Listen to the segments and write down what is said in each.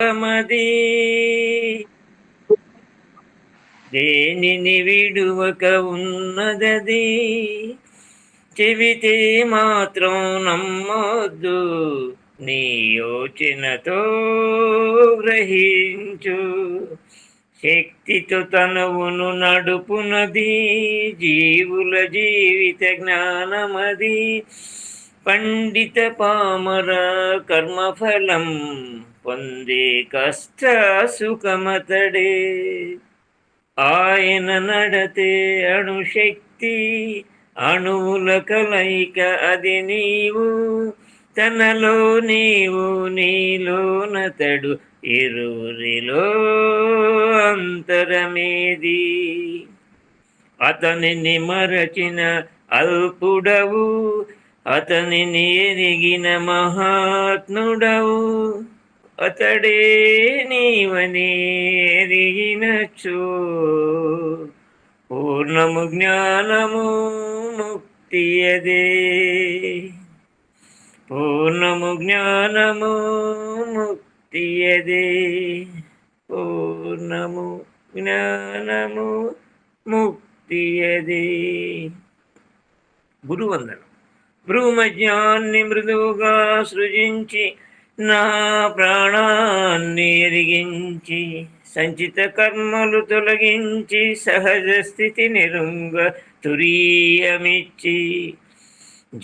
మది దేనిని విడువక ఉన్నదది, చెబితే మాత్రం నమ్మొద్దు, నీ యోచనతో గ్రహించు. శక్తితో తనువును నడుపునది, జీవుల జీవిత జ్ఞానమది. పండిత పామర కర్మఫలం పొందే కష్ట సుఖమతడే. ఆయన నడతే అణుశక్తి, అణువుల కలయిక అది నీవు. తనలో నీవు, నీలోనతడు, ఇరువురిలో అంతరమేది. అతనిని మరచిన అల్పుడవు, అతనిని ఎరిగిన మహాత్ముడవు. అతడే నీవని ఎరిగినచో పూర్ణము జ్ఞానము ముక్తి అదే. పూర్ణము జ్ఞానము ముక్తి అదే. పూర్ణము జ్ఞానము ముక్తి అదే. గురువందనం. భ్రూమజ్ఞాన్ని మృదువుగా సృజించి, నా ప్రాణాన్ని ఎరిగించి, సంచిత కర్మలు తొలగించి, సహజ స్థితి నిరుంగ తురీయమిచ్చి,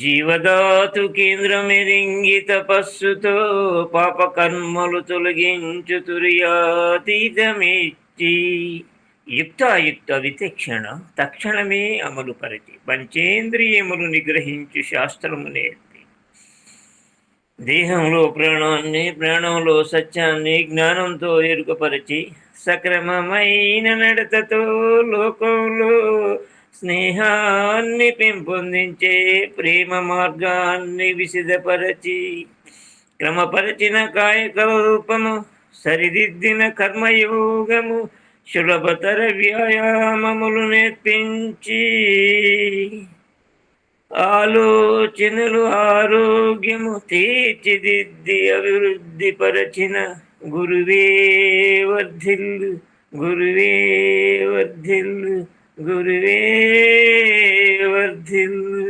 జీవధాతు కేంద్రమెరింగి తపస్సుతో పాపకర్మలు తొలగించు తుర్యాతీతమిచ్చి, యుక్తాయుక్త విచక్షణ తక్షణమే అమలు పరిచి, పంచేంద్రియములు నిగ్రహించు శాస్త్రము నేర్పి, దేహంలో ప్రాణాన్ని, ప్రాణంలో సత్యాన్ని జ్ఞానంతో ఎరుకపరిచి, సక్రమమైన నడతతో లోకంలో స్నేహాన్ని పెంపొందించే ప్రేమ మార్గాన్ని విసిదపరచి, క్రమపరచిన కాయకల్పము, సరిదిద్దిన కర్మయోగము, సులభతర వ్యాయామములు నేర్పించి, ఆలోచనలు ఆరోగ్యము తీర్చిదిద్ది అభివృద్ధి పరచిన గురువే వర్ధిల్లు, గురువే వర్ధిల్లు, గురువే వర్ధిల్లు.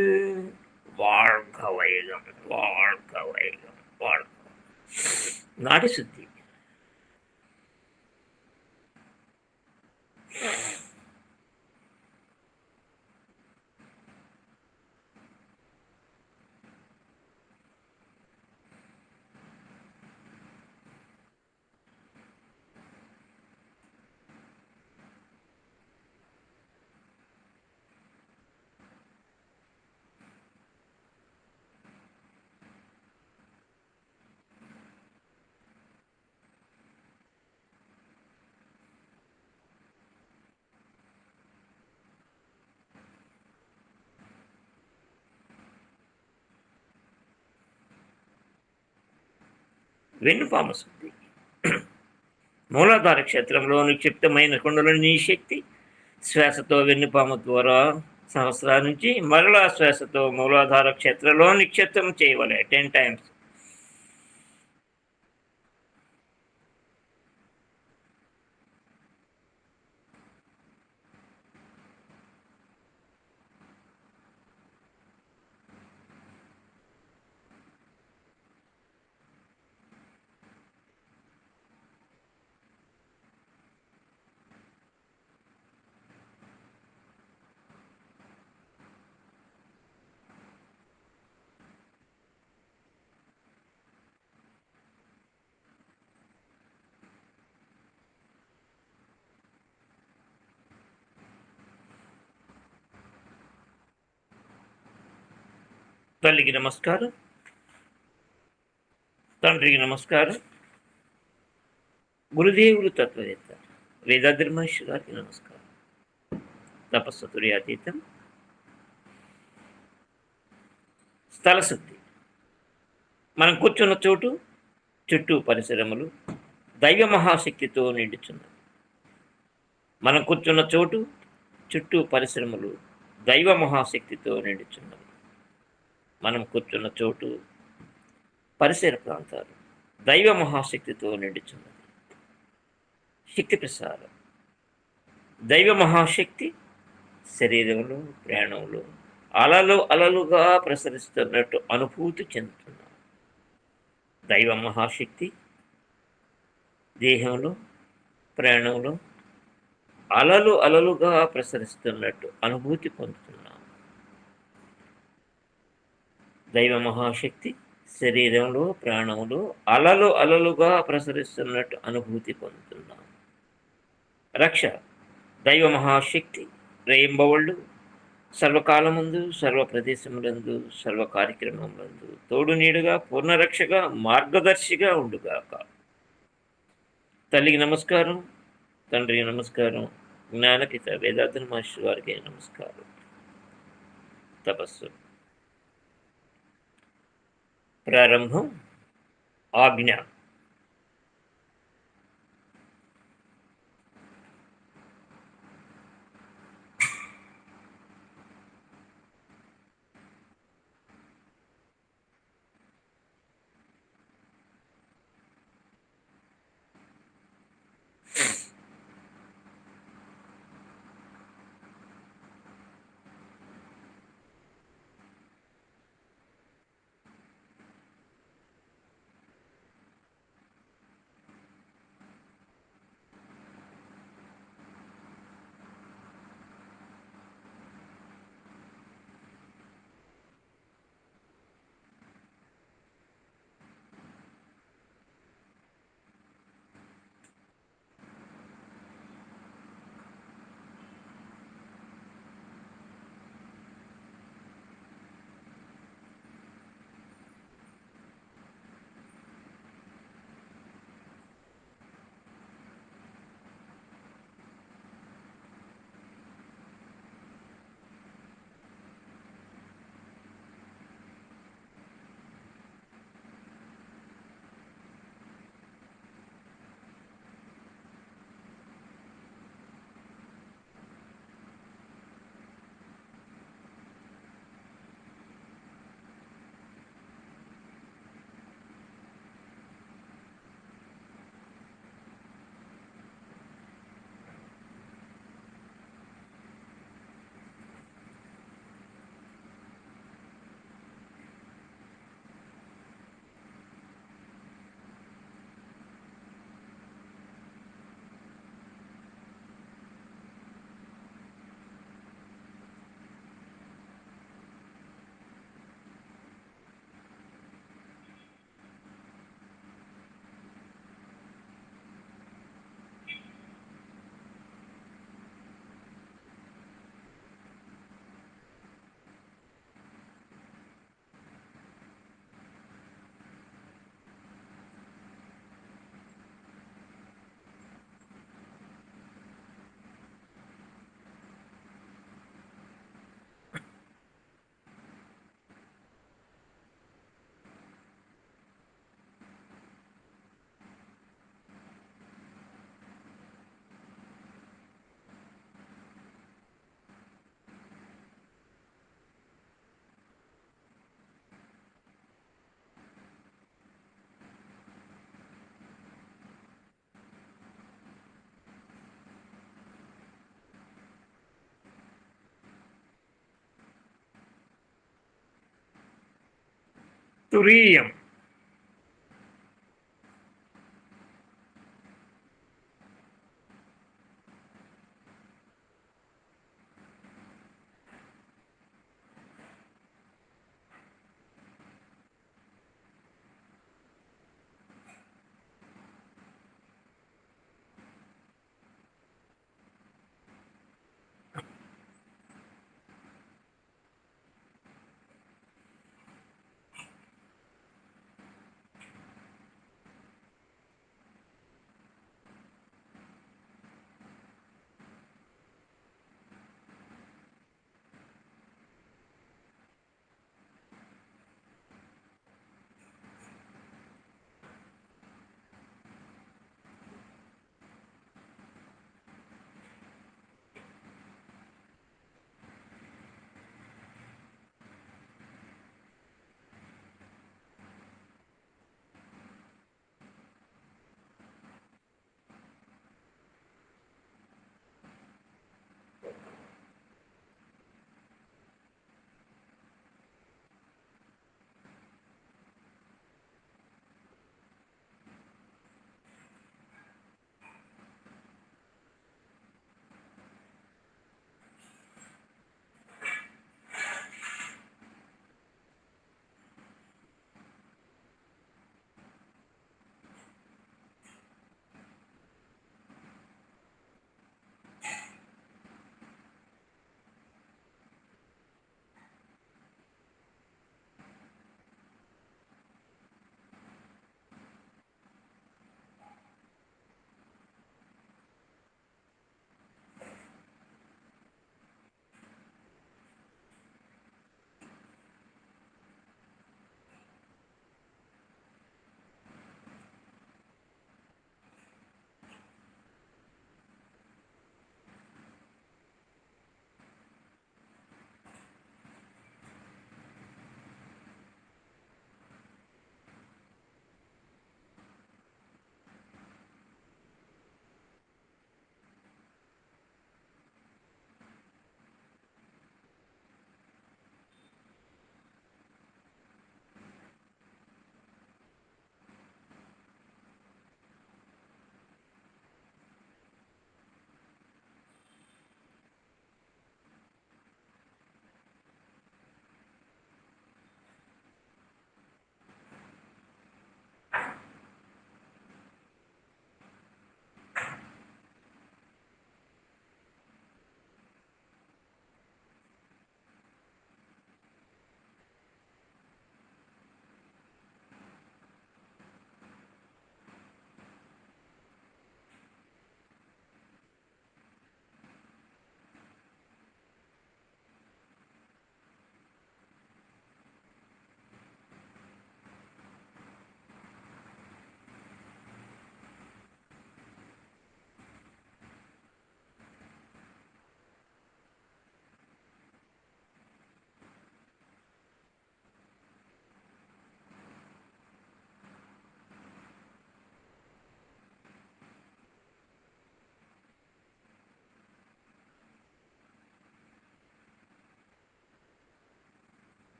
வாழ்க வைகம், வாழ்க வைகம், வாழ்க. నాటి శుద్ధి. వెన్నుపాము శుద్ధి. మూలాధార క్షేత్రంలో నిక్షిప్తమైన కుండలిని శక్తి శ్వాసతో వెన్నుపాము ద్వారా సహస్రాల నుంచి మరలా శ్వాసతో మూలాధార క్షేత్రంలో నిక్షిప్తం చేయవలే 10 times. తల్లికి నమస్కారం, తండ్రికి నమస్కారం, గురుదేవులు తత్వవేత్త వేదాద్రి మహర్షి గారికి నమస్కారం. తపస్సు అతీతం. స్థలశుద్ధి. మనం కూర్చున్న చోటు చుట్టూ పరిసరములు దైవ మహాశక్తితో నిండుచున్నది. మనం కూర్చున్న చోటు చుట్టూ పరిసరములు దైవ మహాశక్తితో నిండుచున్నది. మనం కూర్చున్న చోటు పరిసర ప్రాంతాలు దైవ మహాశక్తితో నిండుచున్నది. శక్తి ప్రసారం. దైవ మహాశక్తి శరీరంలో, ప్రాణంలో అలలు అలలుగా ప్రసరిస్తున్నట్టు అనుభూతి చెందుతున్నాం. దైవ మహాశక్తి దేహంలో, ప్రాణంలో అలలు అలలుగా ప్రసరిస్తున్నట్టు అనుభూతి పొందుతున్నాం. దైవ మహాశక్తి శరీరంలో, ప్రాణంలో అలలు అలలుగా ప్రసరిస్తున్నట్టు అనుభూతి పొందుతున్నాం. రక్ష దైవ మహాశక్తి రేయింబవళ్ళు సర్వకాలమందు, సర్వ ప్రదేశములందు, సర్వ కార్యక్రమములందు తోడు నీడుగా, పూర్ణరక్షగా, మార్గదర్శిగా ఉండుగాక. తల్లికి నమస్కారం, తండ్రికి నమస్కారం, జ్ఞానపిత వేదాంత మహర్షి వారికి నమస్కారం. తపస్సు ప్రారంభం. ఆజ్ఞ. తురీయం.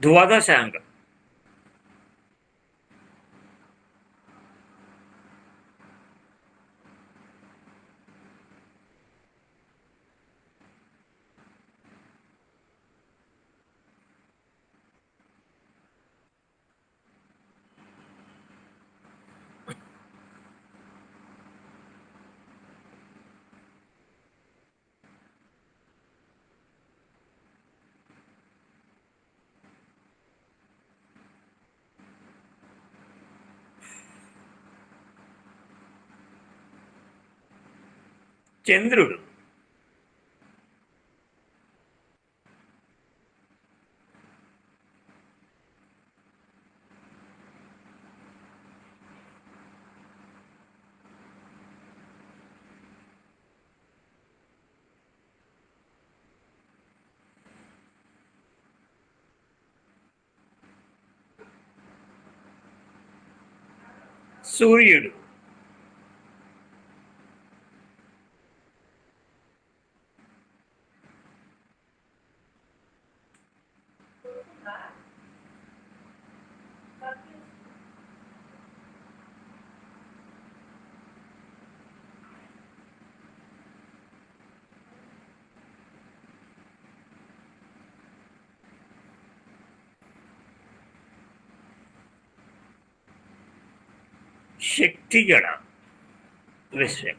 ద్వాదశాంగ. చంద్రుడు. సూర్యుడు. శక్తిగడ. విశ్వం.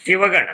శివగణ.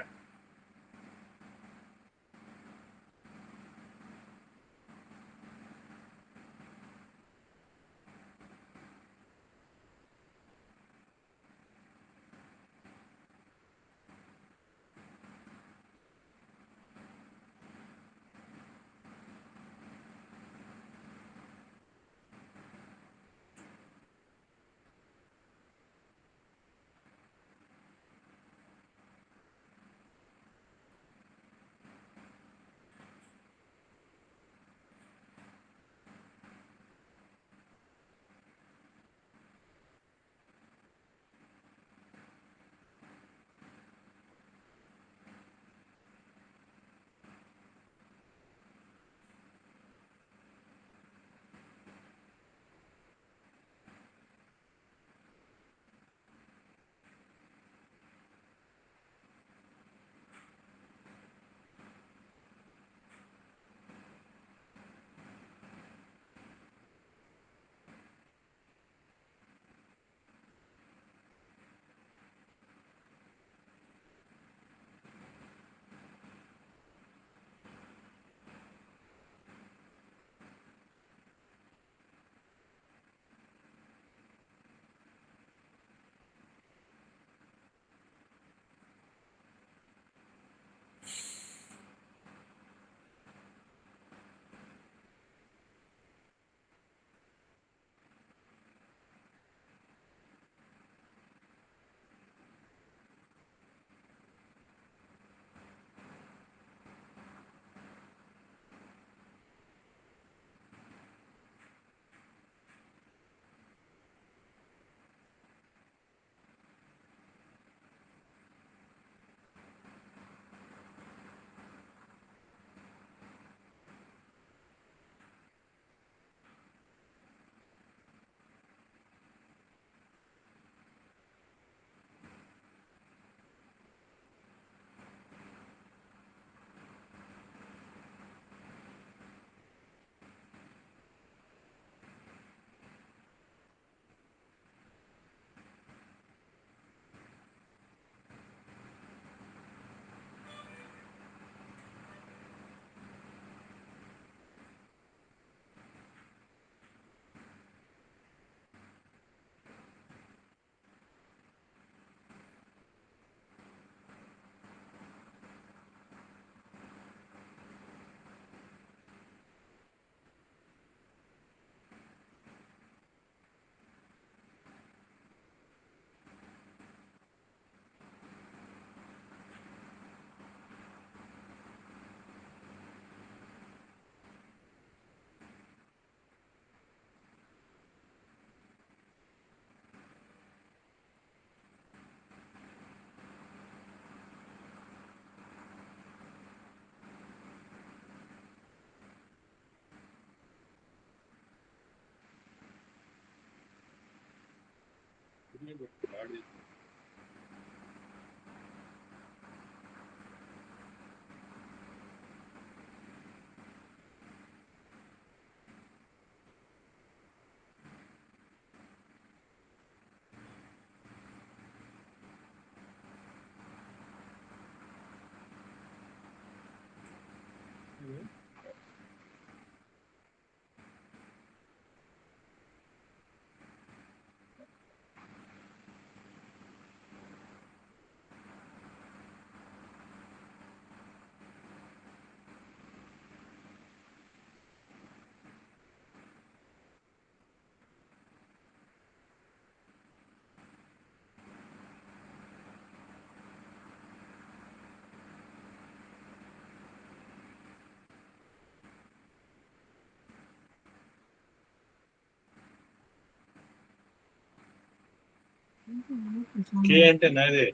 కే అంటే నాదే.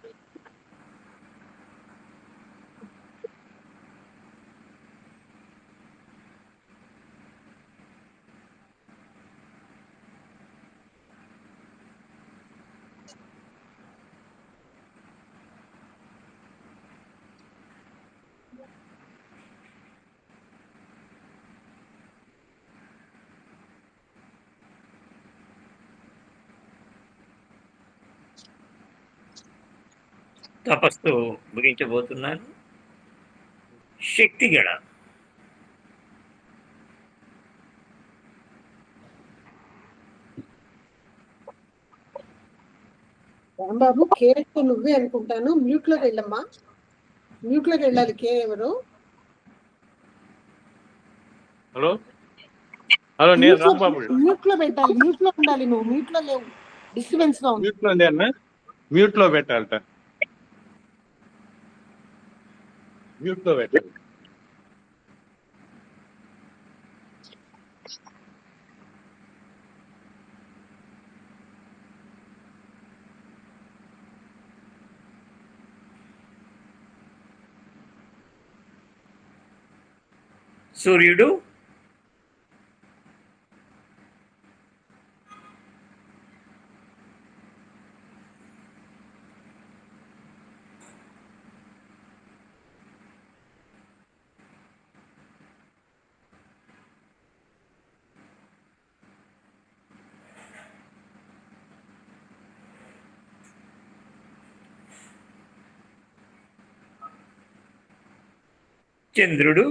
తపస్సు ముగించబోతున్నాను. శక్తిగల రాంబాబు కే అంటే నువ్వే అనుకుంటాను. మ్యూట్ లోకి వెళ్ళమ్మా. మ్యూట్ లోకి వెళ్ళాలి. కే ఎవరు? హలో హలో, నేను రాంబాబు. మ్యూట్ లో పెట్టాలి. మ్యూట్ లో ఉండాలి. నువ్వు మ్యూట్ లో లేవు. డిస్టర్బెన్స్ గా ఉంది. మ్యూట్ లో ఉంది అన్న, మ్యూట్ లో పెట్టాలట. మ్యూట్ లో పెట్టాలి. సూర్యుడు చంద్రుడు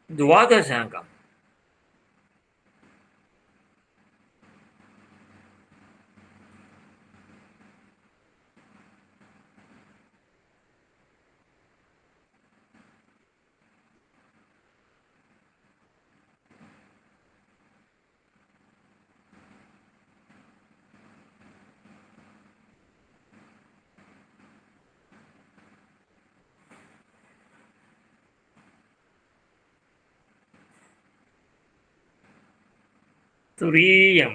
ద్వాదశాంగం తురీయం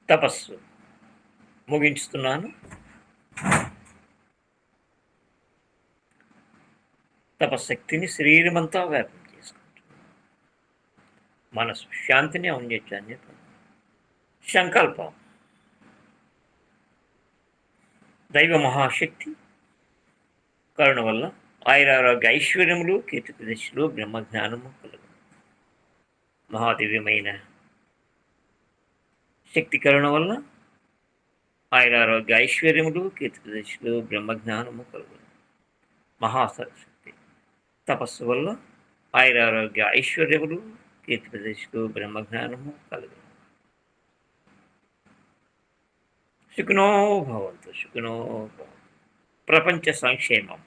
తపస్సు ముగించుతున్నాను. తపశక్తిని శరీరమంతా వ్యాపం చేసుకుంటున్నాను. మనసు శాంతిని ఔన్నత్యాన్ని సంకల్పం దైవ మహాశక్తి కరుణ వల్ల ఆయురారోగ్య ఐశ్వర్యములు, కీర్తి ప్రదర్శనలు, బ్రహ్మజ్ఞానము కలుగు. మహాదివ్యమైన శక్తి కరుణ వల్ల ఆయురారోగ్య ఐశ్వర్యములు, కీర్తి ప్రదర్శనలు, బ్రహ్మజ్ఞానము కలుగు. మహాసరస్వతి తపస్సు వల్ల ఆయురారోగ్య ఐశ్వర్యములు, కీర్తి ప్రదర్శనలు, బ్రహ్మజ్ఞానము కలుగు. సుఖినో భవంతు, సుఖినో భవంతు. ప్రపంచ సంక్షేమం.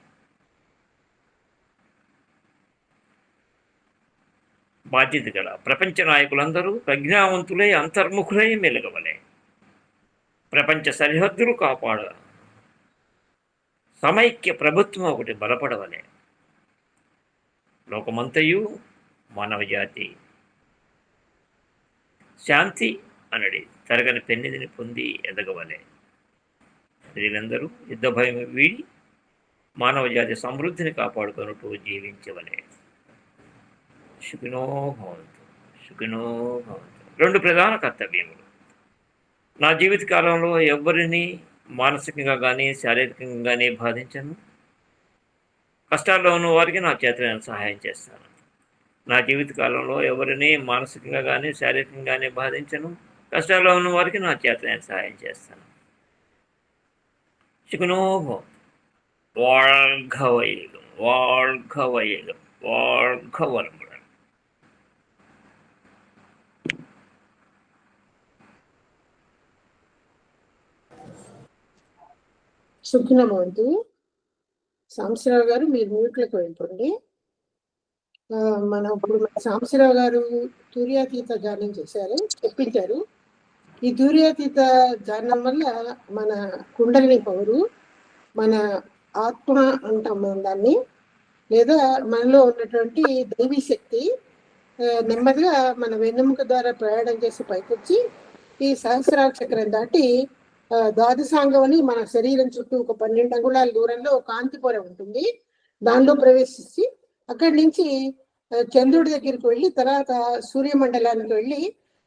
బాధ్యత గల ప్రపంచ నాయకులందరూ ప్రజ్ఞావంతులై అంతర్ముఖులై మెలగవలే. ప్రపంచ సరిహద్దులు కాపాడ సమైక్య ప్రభుత్వం ఒకటి బలపడవలే. లోకమంతయు మానవజాతి శాంతి అనడి తరగని పెన్నిధిని పొంది ఎదగవలే. ప్రజలందరూ యుద్ధ భయం వీడి మానవజాతి సమృద్ధిని కాపాడుకొనుటూ జీవించవలే. సుఖినో భవంతు, సుఖినో భవంతు. 2 ప్రధాన కర్తవ్యములు. నా జీవిత కాలంలో ఎవరిని మానసికంగా కానీ శారీరకంగా కానీ బాధించను. కష్టాల్లో ఉన్న వారికి నా చేతనైన సహాయం చేస్తాను. నా జీవిత కాలంలో ఎవరిని మానసికంగా కానీ శారీరకంగా కానీ బాధించను. కష్టాల్లో ఉన్న వారికి నా చేతనైన సహాయం చేస్తాను. సుఖినో భవంతు. வாழ்க வையகம், வாழ்க வையகம், வாழ்க வளமுடன். సుఖినమవుతూ సాంబశివరావు గారు మీరు మ్యూట్లోకి వెళ్ళిపోండి. ఇప్పుడు మన సాంబశివరావు గారు తూర్యాతీత ధ్యానం చేశారు, చెప్పించారు. ఈ తూర్యాతీత ధ్యానం వల్ల మన కుండలిని పవరు, మన ఆత్మ అంటాం మనం దాన్ని, లేదా మనలో ఉన్నటువంటి దైవీ శక్తి నెమ్మదిగా మన వెన్నెముక ద్వారా ప్రయాణం చేసి పైకొచ్చి ఈ సహస్రార చక్రం దాటి ద్వాదశాంగం అని మన శరీరం చుట్టూ ఒక 12 అంగుళాల దూరంలో ఒక కాంతి పొర ఉంటుంది. దానిలో ప్రవేశించి అక్కడి నుంచి చంద్రుడి దగ్గరికి వెళ్ళి తర్వాత సూర్యమండలానికి వెళ్ళి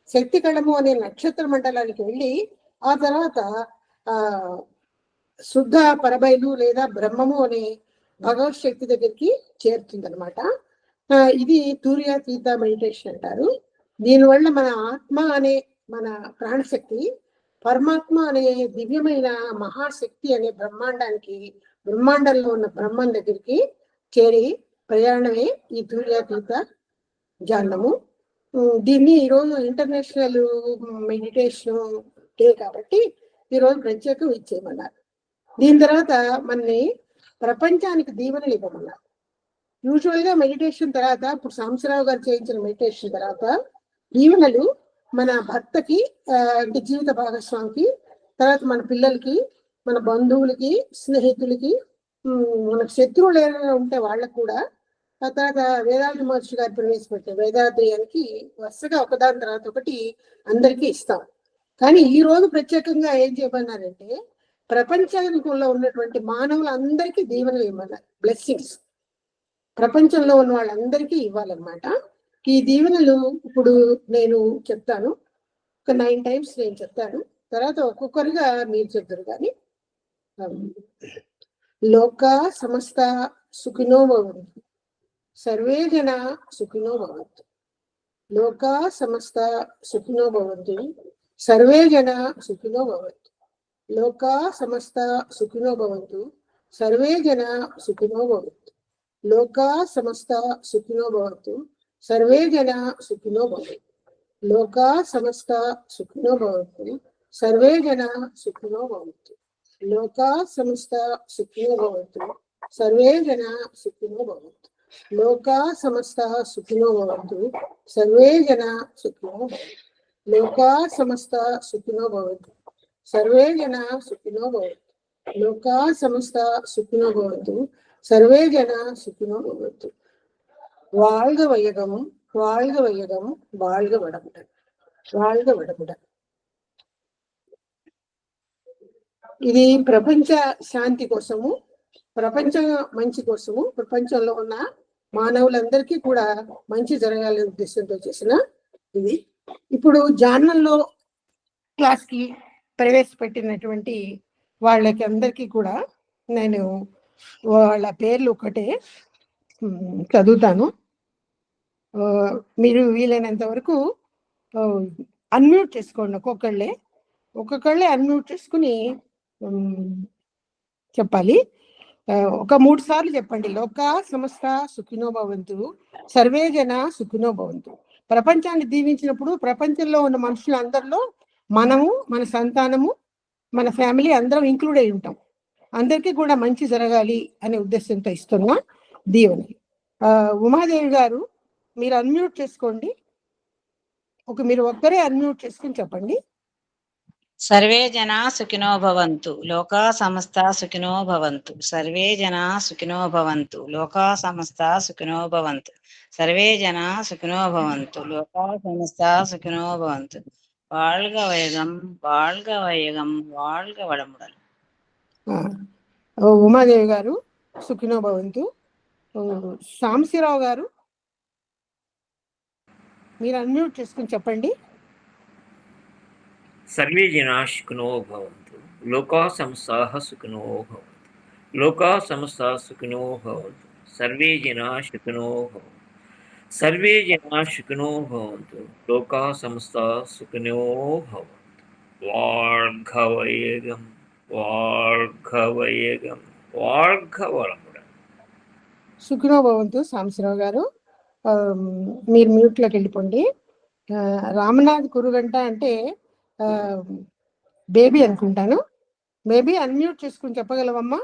శక్తి కళము అనే నక్షత్ర మండలానికి వెళ్ళి ఆ తర్వాత శుద్ధ పరబైలు లేదా బ్రహ్మము అనే భగవత్ శక్తి దగ్గరికి చేరుతుంది అనమాట. ఇది తూర్యాతీత మెడిటేషన్ అంటారు. దీనివల్ల మన ఆత్మ అనే మన ప్రాణశక్తి, పరమాత్మ అనే దివ్యమైన మహాశక్తి అనే బ్రహ్మాండంలో ఉన్న బ్రహ్మం దగ్గరికి చేరి ప్రయాణమే ఈ తూర్యాతీత ధ్యానము. దీన్ని ఈరోజు ఇంటర్నేషనల్ మెడిటేషన్ డే కాబట్టి ఈరోజు ప్రత్యేకం ఇచ్చేయమన్నారు. దీని తర్వాత మనని ప్రపంచానికి దీవెనలు ఇవ్వమన్నారు. యూజువల్గా మెడిటేషన్ తర్వాత, ఇప్పుడు సాంబశివరావు గారు చేయించిన మెడిటేషన్ తర్వాత దీవెనలు మన భర్తకి అంటే జీవిత భాగస్వామికి, తర్వాత మన పిల్లలకి, మన బంధువులకి, స్నేహితులకి, మనకు శత్రువులు ఏమైనా ఉంటే వాళ్ళకు కూడా, ఆ తర్వాత వేదాంత మహర్షి గారు ప్రవేశపెట్టే వేదాద్రయానికి వరుసగా ఒకదాని తర్వాత ఒకటి అందరికీ ఇస్తాం. కానీ ఈ రోజు ప్రత్యేకంగా ఏం చేయమన్నారంటే ప్రపంచంలో ఉన్నటువంటి మానవులందరికీ దీవెనలు ఇవ్వమన్నారు. బ్లెస్సింగ్స్ ప్రపంచంలో ఉన్న వాళ్ళందరికీ ఇవ్వాలన్నమాట. ఈ దీవెనలు ఇప్పుడు నేను చెప్తాను, ఒక 9 times నేను చెప్తాను, తర్వాత ఒక్కొక్కరుగా మీరు చెప్తారు. కానీ లోకా సమస్త సుఖినో భవంతు, సర్వే జన సుఖినో భవంతు. లోకా సమస్త సుఖినో భవంతు, సర్వే జన సుఖినో భవంతు. లోకా సమస్త సుఖినో భవంతు, సర్వే జన సుఖినో భవంతు. లోకా సమస్త సుఖినో భవంతు, సర్వే జన సుఖినో భవంతు. లోకా సమస్త సుఖినో భవంతు, సర్వే జన సుఖినో భవంతు. లోకా సమస్త సుఖినో భవంతు, సర్వే జన సుఖినో భవంతు. లోకా సమస్త సుఖినో భవంతు, సర్వే జన సుఖినో భవంతు. లోకా సమస్త సుఖినో భవంతు, సర్వే జన సుఖినో భవంతు. లోకా సమస్త సుఖినో భవంతు, సర్వే జన సుఖినో భవంతు. வாழ்க வையகம், வாழ்க வையகம், வாழ்க வளமுடன், வாழ்க வளமுடன். ఇది ప్రపంచ శాంతి కోసము, ప్రపంచ మంచి కోసము, ప్రపంచంలో ఉన్న మానవులందరికీ కూడా మంచి జరగాలనే ఉద్దేశంతో చేసిన ఇది. ఇప్పుడు జార్నల్లో క్లాస్కి ప్రవేశపెట్టినటువంటి వాళ్ళకి అందరికీ కూడా నేను వాళ్ళ పేర్లు ఒకటే చదువుతాను. మీరు వీలైనంత వరకు అన్మ్యూట్ చేసుకోండి. ఒక్కొక్కళ్ళే అన్మ్యూట్ చేసుకుని చెప్పాలి. ఒక 3 సార్లు చెప్పండి. లోకా సమస్త సుఖినో భవంతు, సర్వే జన సుఖినో భవంతు. ప్రపంచాన్ని దీవించినప్పుడు ప్రపంచంలో ఉన్న మనుషులందరిలో మనము, మన సంతానము, మన ఫ్యామిలీ అందరం ఇంక్లూడ్ అయి ఉంటాం. అందరికీ కూడా మంచి జరగాలి అనే ఉద్దేశంతో ఇస్తున్నా దీవెని. ఉమాదేవి గారు మీరు అన్మ్యూట్ చేసుకోండి. మీరు ఒక్కరే అన్మ్యూట్ చేసుకుని చెప్పండి. సర్వే జనా సుఖినో భవంతు, లోకా సమస్త సుఖినో భవంతు. సర్వే జనా సుఖినో భవంతు, లోకా సమస్త సుఖినో భవంతు. సర్వే జనా సుఖినో భవంతు, లోకా సమస్త సుఖినో భవంతు. வாழ்க வையகம், வாழ்க வையகம், வாழ்க వడముడలు. ఉమాదేవి గారు సుఖినో భవంతు. సాంబశివరావు గారు మీరు అన్మ్యూట్ చేసుకుని చెప్పండి. సర్వే జనా సుఖినో భవంతు, లోకా సమస్తాః సుఖినో భవంతు. లోకా సమస్తాః సుఖినో భవంతు, సర్వే జనా సుఖినో భవంతు. సర్వే జనా సుఖినో భవంతు, లోకా సమస్తాః సుఖినో భవంతు. வாழ்க வையகம், வாழ்க வையகம், வாழ்க வளமுடன். సుఖినో భవంతు సాంబశివరావు గారు. మీరు మ్యూట్లోకి వెళ్ళిపోండి. రామనాథ్ కురుగంట అంటే బేబీ అనుకుంటాను. బేబీ అన్మ్యూట్ చేసుకుని చెప్పగలవమ్మా?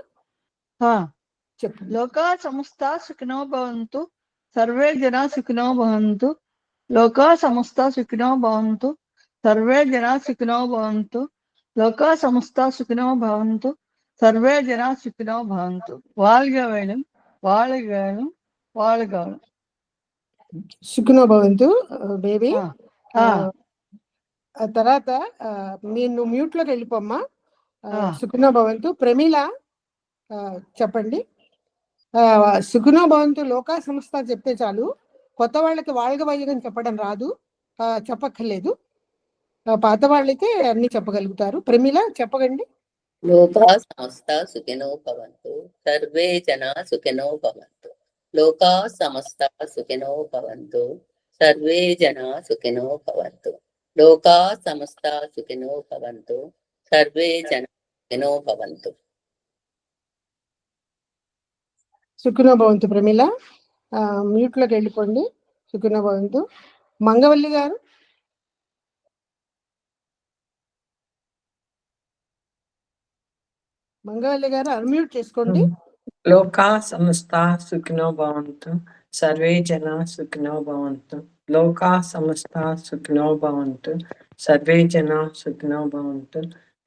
చెప్పు. లోకా సమస్త సుఖినో భవంతు, సర్వే జనా సుఖినో భవంతు. లోకా సమస్త సుఖినో భవంతు, సర్వే జనా సుఖినో భవంతు. లోకా సమస్త సుఖినో భవంతు, సర్వే జనా సుఖినో భవంతు. வாழ்க வேணும், வாழ்க வேணும், வாழ்க வேணும். సుఖినో భవంతు బేబీ. ఆ, ఆ తర్వాత నువ్వు మ్యూట్లోకి వెళ్ళిపోమ్మా. ఆ. సుఖినో భవంతు. ప్రమీల చెప్పండి. సుఖినో భవంతు లోకా సంస్థ చెప్తే చాలు, కొత్త వాళ్ళకి వాళ్ళకి వైద్యం చెప్పడం రాదు, చెప్పక్కర్లేదు. పాత వాళ్ళైతే అన్ని చెప్పగలుగుతారు. ప్రమీల చెప్పగండి. లోకా సమస్త సుఖినో భవంతు, సర్వే జనా సుఖినో భవంతు. లోకా సమస్త సుఖినో భవంతు, సర్వే జనా సుఖినో భవంతు. లోకా సమస్త సుఖినో భవంతు, సర్వే జనా సుఖినో భవంతు. సుఖినో భవంతు ప్రమీల. మ్యూట్లోకి వెళ్ళిపోండి. సుఖినో భవంతు. మంగవల్లి గారు. మంగవల్లి గారు అన్మ్యూట్ చేసుకోండి. లోకా సమస్త సుఖినో భవంతు, సర్వే జనా సుఖినో భవంతు. లోకా సమస్త సుఖినో భవంతు, సర్వే జనా సుఖినో భవంతు.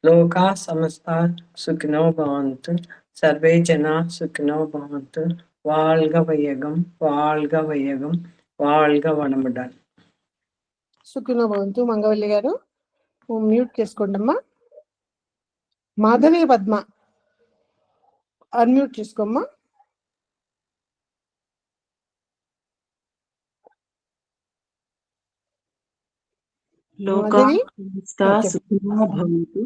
లోకా సమస్త సుఖినో భవంతు, సర్వే జనా సుఖినో భవంతు. வாழ்க வையகம், வாழ்க வையகம், வாழ்க வளமுடன். సుఖినో భవంతు మంగవల్లి గారు. మ్యూట్ చేసుకోండి అమ్మా. మాధవి పద్మ అన్మ్యూట్ చేసుకోమ్మా. లోకా సమస్తా సుఖినో భవంతు,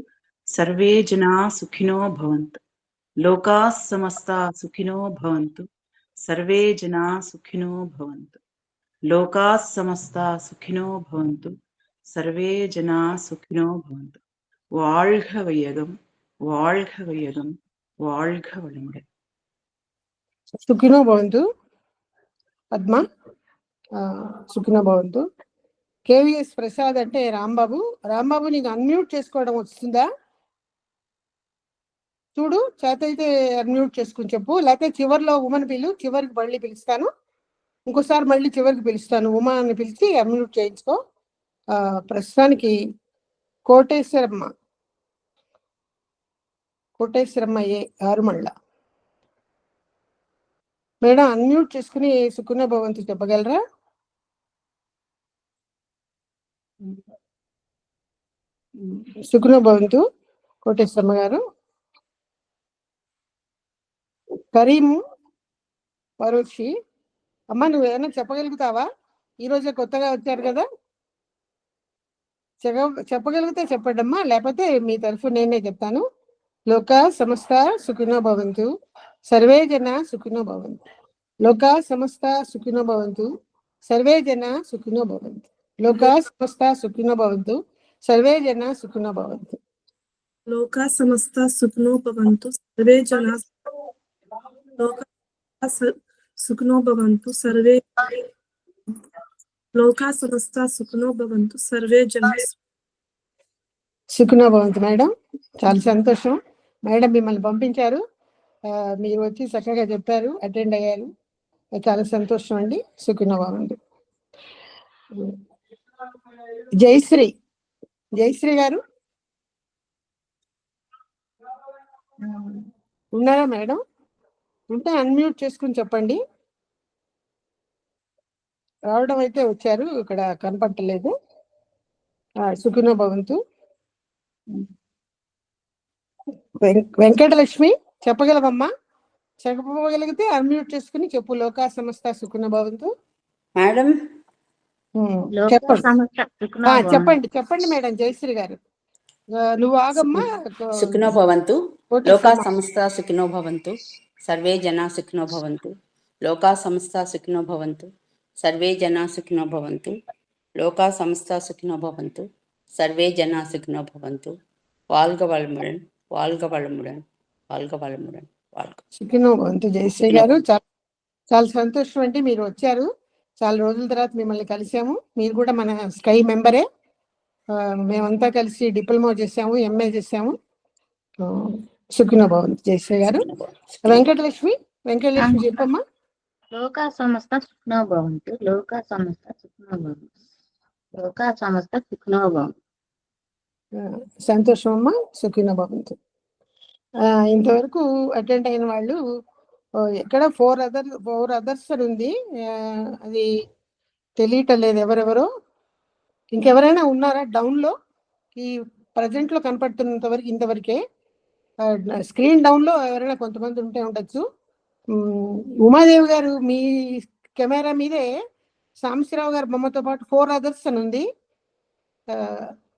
సర్వే జనా సుఖినో భవంతు. లోకా సమస్తా సుఖినో భవంతు, సర్వే జనా సుఖినో భవంతు. లోకా సమస్తా సుఖినో భవంతు, సర్వే జనా సుఖినో భవంతు. வாழ்க வையகம், வாழ்க வையகம், வாழ்க வளமுடன். సుఖినో భవంతు పద్మ. సుఖినో భవంతు. కేవీఎస్ ప్రసాద్ అంటే రాంబాబు. రాంబాబు నీకు అన్మ్యూట్ చేసుకోవడం వస్తుందా? చూడు, చేతైతే అన్మ్యూట్ చేసుకుని చెప్పు, లేకపోతే చివరిలో ఉమని పిలు. చివరికి మళ్ళీ పిలుస్తాను, ఇంకోసారి మళ్ళీ చివరికి పిలుస్తాను. ఉమా అని పిలిచి అన్మ్యూట్ చేయించుకో. ప్రస్తుతానికి కోటేశ్వరమ్మ ఏ ఆరుమళ్ళ మేడం అన్మ్యూట్ చేసుకుని సుఖినో భవంతు చెప్పగలరా? సుఖినో భవంతు కోటేశ్వరమ్మ గారు. కరీం పరోక్షి అమ్మ, నువ్వేమైనా చెప్పగలుగుతావా? ఈరోజే కొత్తగా వచ్చారు కదా, చెప్పగలిగితే చెప్పండి అమ్మా, లేకపోతే మీ తరఫు నేనే చెప్తాను. లోకా సమస్త సుఖినో భవంతు, సర్వే జన సుఖినో భవంతు. లోకా సమస్త సుఖినో భవంతు, సర్వే జన సుఖినో భవంతు. లోకా సమస్త సుఖినో భవంతు, సర్వే జన సుఖినో భవంతు. లోకా సమస్త సుఖినో భవంతు, సర్వే జన సుఖినో భవంతు. సర్వే లోకా సమస్త సుఖినో భవంతు, సర్వే జన సుఖినో భవంతు. మేడం చాలా సంతోషం. మేడం మిమ్మల్ని పంపించారు, మీరు వచ్చి చక్కగా చెప్పారు, అటెండ్ అయ్యారు, చాలా సంతోషం అండి. సుఖినో భవంతు. జయశ్రీ గారు ఉన్నారా మేడం? ఉంటే అన్మ్యూట్ చేసుకుని చెప్పండి. రావడం అయితే వచ్చారు, ఇక్కడ కనపడలేదు. సుఖినో భవంతు. వెంకటలక్ష్మి చెప్పగలవమ్మా? చెప్పగలిగితే అన్మ్యూట్ చేసుకుని చెప్పు. లోకా సమస్త సుఖినో భవంతు. మేడం చెప్పండి మేడం. జయశ్రీ గారు నువ్వు ఆగమ్మా. సుఖినో భవంతు. లోకా సమస్త సుఖినో భవంతు, సర్వే జనా సుఖినో భవంతు. లోకా సమస్త సుఖినో భవంతు, సర్వే జనా సుఖినో భవంతు. లోకా సమస్త సుఖినో భవంతు, సర్వే జనా సుఖినో భవంతు. வாழ்க வளமுடன், வாழ்க வளமுடன், வாழ்க வளமுடன். సుఖినో భవంతు. జయశ్రీ గారు చాలా చాలా సంతోషం అండి, మీరు వచ్చారు. చాలా రోజుల తర్వాత మిమ్మల్ని కలిసాము. మీరు కూడా మన స్కై మెంబరే. మేమంతా కలిసి డిప్లొమా చేసాము, ఎంఏ చేసాము. సుఖినో భవంతు జయశ్రీ గారు. వెంకటలక్ష్మి చెప్పమ్మా. లోకా సమస్త సుఖినో భవంతు. లోకా సమస్త సుఖినో భవంతు. లోకా సమస్త సుఖినో భవంతు. సంతోషం అమ్మా. సుఖినో భవంతు. ఇంతవరకు అటెండ్ అయిన వాళ్ళు ఎక్కడ ఫోర్ అదర్స్ అని ఉంది, అది తెలియటం లేదు ఎవరెవరో. ఇంకెవరైనా ఉన్నారా డౌన్లో? ఈ ప్రజెంట్లో కనపడుతున్నంత వరకు ఇంతవరకే. స్క్రీన్ డౌన్లో ఎవరైనా కొంతమంది ఉంటే ఉండొచ్చు. ఉమాదేవి గారు మీ కెమెరా మీదే సాంబశివరావు గారు బొమ్మతో పాటు 4 అదర్స్ అని ఉంది.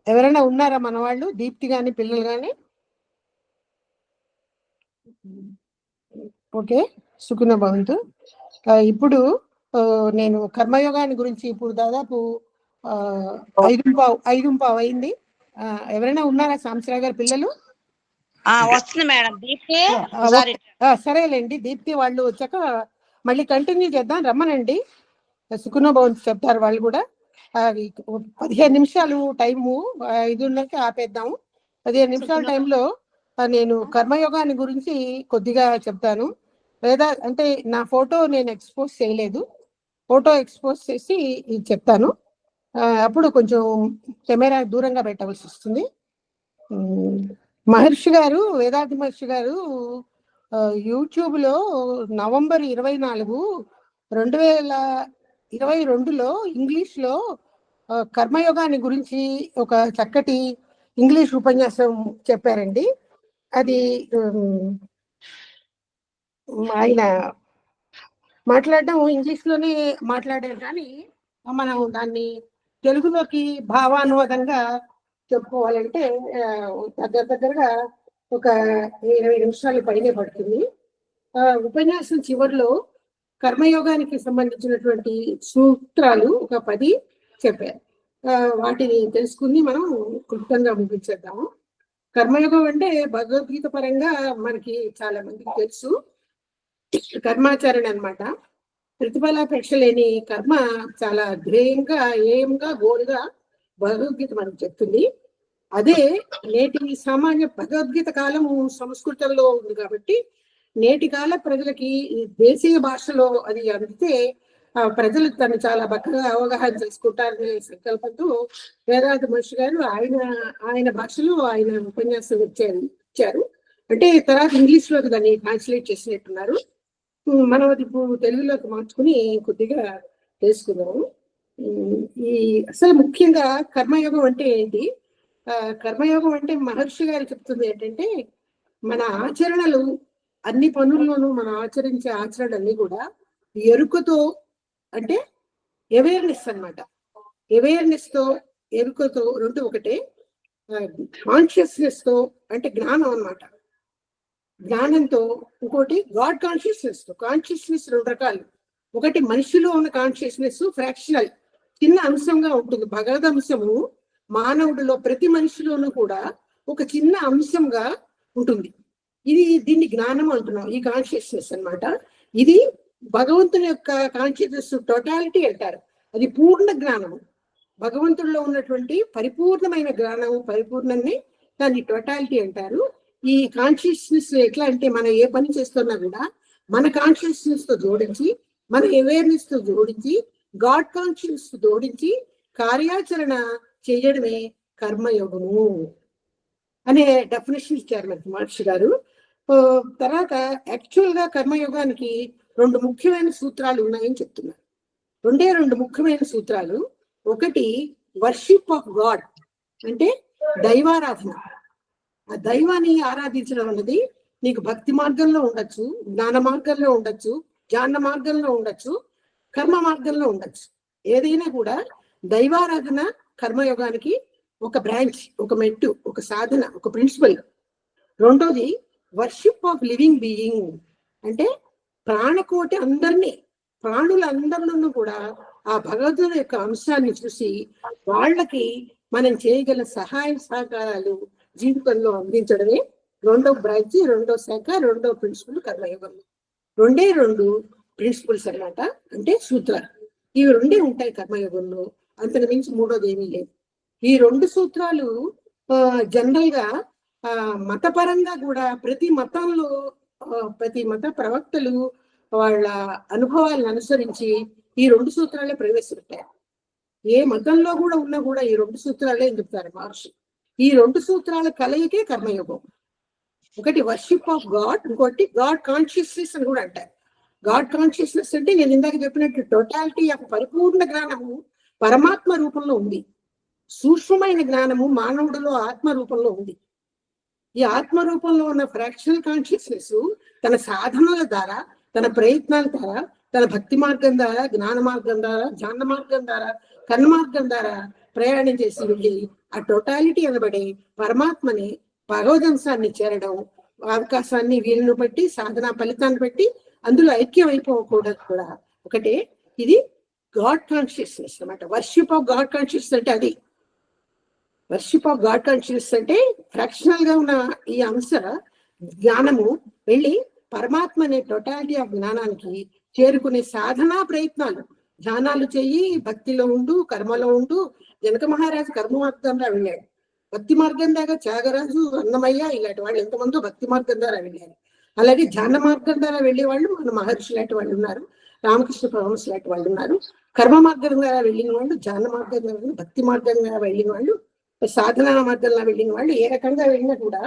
ఎవరైనా ఉన్నారా మన వాళ్ళు? దీప్తి కానీ పిల్లలు కానీ? ఓకే, సుఖినో భవంతు. ఇప్పుడు నేను కర్మయోగాన్ని గురించి ఇప్పుడు దాదాపు 5:15 అయింది. ఎవరైనా ఉన్నారా సాంబశివరావు గారు పిల్లలు? వస్తుంది మేడం. దీప్తి సరేలేండి, దీప్తి వాళ్ళు వచ్చాక మళ్ళీ కంటిన్యూ చేద్దాం. రమ్మనండి, సుఖినో భవంతు చెప్తారు వాళ్ళు కూడా. 15 నిమిషాలు టైము, 5:30కి ఆపేద్దాము. 15 నిమిషాల టైంలో నేను కర్మయోగాన్ని గురించి కొద్దిగా చెప్తాను. లేదా అంటే నా ఫోటో నేను ఎక్స్పోజ్ చేయలేదు, ఫోటో ఎక్స్పోజ్ చేసి చెప్తాను. అప్పుడు కొంచెం కెమెరా దూరంగా పెట్టవలసి వస్తుంది. మహర్షి గారు, వేదాంతి మహర్షి గారు యూట్యూబ్లో నవంబర్ 24, 2022లో ఇంగ్లీష్లో కర్మయోగాన్ని గురించి ఒక చక్కటి ఇంగ్లీష్ ఉపన్యాసం చెప్పారండి. అది ఆయన మాట్లాడడం ఇంగ్లీష్లోనే మాట్లాడారు, కానీ మనం దాన్ని తెలుగులోకి భావానువాదంగా చెప్పుకోవాలంటే దగ్గరగా ఒక 20 నిమిషాలు పైనే పడుతుంది. ఉపన్యాసం చివరిలో కర్మయోగానికి సంబంధించినటువంటి సూత్రాలు ఒక 10 చెప్పారు. వాటిని తెలుసుకుని మనం క్లుప్తంగా ముగించేద్దాము. కర్మయోగం అంటే భగవద్గీత పరంగా మనకి చాలా మందికి తెలుసు, కర్మాచరణ అన్నమాట. ప్రతిఫలాపేక్ష లేని కర్మ చాలా ధ్యేయంగా, ఏయంగా, గోల్గా భగవద్గీత మనకు చెప్తుంది. అదే నేటి సామాన్య భగవద్గీత కాలము సంస్కృతంలో ఉంది కాబట్టి నేటి కాల ప్రజలకి దేశీయ భాషలో అది అందితే ప్రజలు తను చాలా బాగా అవగాహన చేసుకుంటారనే సంకల్పంతో వేదాంత మహర్షి గారు ఆయన భాషలో ఆయన ఉపన్యాసం ఇచ్చారు. అంటే తర్వాత ఇంగ్లీష్లోకి దాన్ని ట్రాన్స్లేట్ చేసినట్టున్నారు. మనం అది ఇప్పుడు తెలుగులోకి మార్చుకుని కొద్దిగా తెలుసుకున్నాము. ఈ అసలు ముఖ్యంగా కర్మయోగం అంటే ఏంటి? కర్మయోగం అంటే మహర్షి గారు చెప్తుంది ఏంటంటే, మన ఆచరణలు అన్ని పనుల్లోనూ మనం ఆచరించే ఆచరణలన్నీ కూడా ఎరుకతో, అంటే అవేర్నెస్ అన్నమాట. అవేర్నెస్ తో ఎరుకతో రెండు ఒకటే. కాన్షియస్నెస్ తో అంటే జ్ఞానం అన్నమాట. జ్ఞానంతో ఇంకోటి గాడ్ కాన్షియస్నెస్ తో. కాన్షియస్నెస్ 2 రకాలు. ఒకటి మనిషిలో ఉన్న కాన్షియస్నెస్ ఫ్రాక్షనల్, చిన్న అంశంగా ఉంటుంది. భగవద్ అంశము మానవుడిలో ప్రతి మనిషిలోనూ కూడా ఒక చిన్న అంశంగా ఉంటుంది. దీన్ని జ్ఞానం అంటున్నాం, ఈ కాన్షియస్నెస్ అన్నమాట. ఇది భగవంతుని యొక్క కాన్షియస్నెస్ టోటాలిటీ అంటారు. అది పూర్ణ జ్ఞానము, భగవంతుడిలో ఉన్నటువంటి పరిపూర్ణమైన జ్ఞానము, పరిపూర్ణాన్ని దాన్ని టోటాలిటీ అంటారు. ఈ కాన్షియస్నెస్ ఎట్లా అంటే మనం ఏ పని చేస్తున్నా కూడా మన కాన్షియస్నెస్ తో జోడించి, మన అవేర్నెస్ తో జోడించి, గాడ్ కాన్షియస్ తో జోడించి కార్యాచరణ చేయడమే కర్మయోగము అనే డెఫినేషన్ ఇచ్చారు మనకి మహర్షి గారు. తర్వాత యాక్చువల్ గా కర్మయోగానికి 2 ముఖ్యమైన సూత్రాలు ఉన్నాయని చెప్తున్నారు. 2 ముఖ్యమైన సూత్రాలు. ఒకటి వర్షిప్ ఆఫ్ గాడ్, అంటే దైవారాధన. ఆ దైవాన్ని ఆరాధించడం అన్నది నీకు భక్తి మార్గంలో ఉండొచ్చు, జ్ఞాన మార్గంలో ఉండొచ్చు, జ్ఞాన మార్గంలో ఉండొచ్చు, కర్మ మార్గంలో ఉండొచ్చు. ఏదైనా కూడా దైవారాధన కర్మయోగానికి ఒక బ్రాంచ్, ఒక మెట్టు, ఒక సాధన, ఒక ప్రిన్సిపల్. రెండోది వర్షిప్ ఆఫ్ లివింగ్ బీయింగ్, అంటే ప్రాణకోటి అందరినీ, ప్రాణులందరిలోనూ కూడా ఆ భగవంతుని యొక్క అంశాన్ని చూసి వాళ్ళకి మనం చేయగల సహాయ సహకారాలు జీవితంలో అందించడమే రెండో బ్రాంచ్, రెండో శాఖ, రెండో ప్రిన్సిపల్ కర్మయోగంలో. రెండే రెండు ప్రిన్సిపల్స్ అన్నమాట, అంటే సూత్రాలు. ఇవి రెండే ఉంటాయి కర్మయోగంలో, అంతకు మించి మూడోది ఏమీ లేదు. ఈ రెండు సూత్రాలు జనరల్ గా మతపరంగా కూడా ప్రతి మతంలో ప్రతి మత ప్రవక్తలు వాళ్ళ అనుభవాలను అనుసరించి ఈ రెండు సూత్రాలే ప్రవేశపెట్టారు. ఏ మతంలో కూడా ఉన్నా కూడా ఈ రెండు సూత్రాలే చెప్తారు మహర్షి. ఈ రెండు సూత్రాల కలయికే కర్మయోగం. ఒకటి వర్షిప్ ఆఫ్ గాడ్, ఇంకోటి గాడ్ కాన్షియస్నెస్ అని కూడా అంటారు. గాడ్ కాన్షియస్నెస్ అంటే నేను ఇందాక చెప్పినట్టు టోటాలిటీ ఆఫ్ పరిపూర్ణ జ్ఞానము పరమాత్మ రూపంలో ఉంది. సూక్ష్మమైన జ్ఞానము మానవుడిలో ఆత్మ రూపంలో ఉంది. ఈ ఆత్మ రూపంలో ఉన్న ఫ్రాక్షనల్ కాన్షియస్నెస్ తన సాధనల ద్వారా, తన ప్రయత్నాల ద్వారా, తన భక్తి మార్గం ద్వారా, జ్ఞాన మార్గం ద్వారా, ధ్యాన మార్గం ద్వారా, కర్మ మార్గం ద్వారా ప్రయాణం చేసి వెళ్ళి ఆ టోటాలిటీ అనబడే పరమాత్మని భగవదంశాన్ని చేరడం అవకాశాన్ని వీలును బట్టి, సాధన ఫలితాన్ని బట్టి అందులో ఐక్యం అయిపోకూడదు కూడా ఒకటే. ఇది గాడ్ కాన్షియస్నెస్ అన్నమాట. వర్షిప్ ఆఫ్ గాడ్ కాన్షియస్నెస్ అంటే అది. వర్షిప్ ఆఫ్ గాడ్ కాన్షియస్నెస్ అంటే ఫ్రాక్షనల్ గా ఉన్న ఈ అంశ జ్ఞానము వెళ్ళి పరమాత్మ అనే టోటాలిటీ ఆఫ్ జ్ఞానానికి చేరుకునే సాధనా ప్రయత్నాలు. ధ్యానాలు చెయ్యి, భక్తిలో ఉండు, కర్మలో ఉండు. జనక మహారాజు కర్మ మార్గంలో వెళ్ళాడు. భక్తి మార్గం దాకా త్యాగరాజు, అన్నమయ్య ఇలాంటి వాళ్ళు ఎంతమందో భక్తి మార్గం ద్వారా వెళ్ళారు. అలాగే ధ్యాన మార్గం ద్వారా వెళ్ళే వాళ్ళు మన మహర్షి లాంటి వాళ్ళు ఉన్నారు, రామకృష్ణ పరమహంస లాంటి వాళ్ళు ఉన్నారు. కర్మ మార్గం ద్వారా వెళ్ళిన వాళ్ళు, ధ్యాన మార్గం ద్వారా, భక్తి మార్గం ద్వారా వెళ్ళిన వాళ్ళు, సాధనా మార్గంలో వెళ్ళిన వాళ్ళు, ఏ రకంగా వెళ్ళినా కూడా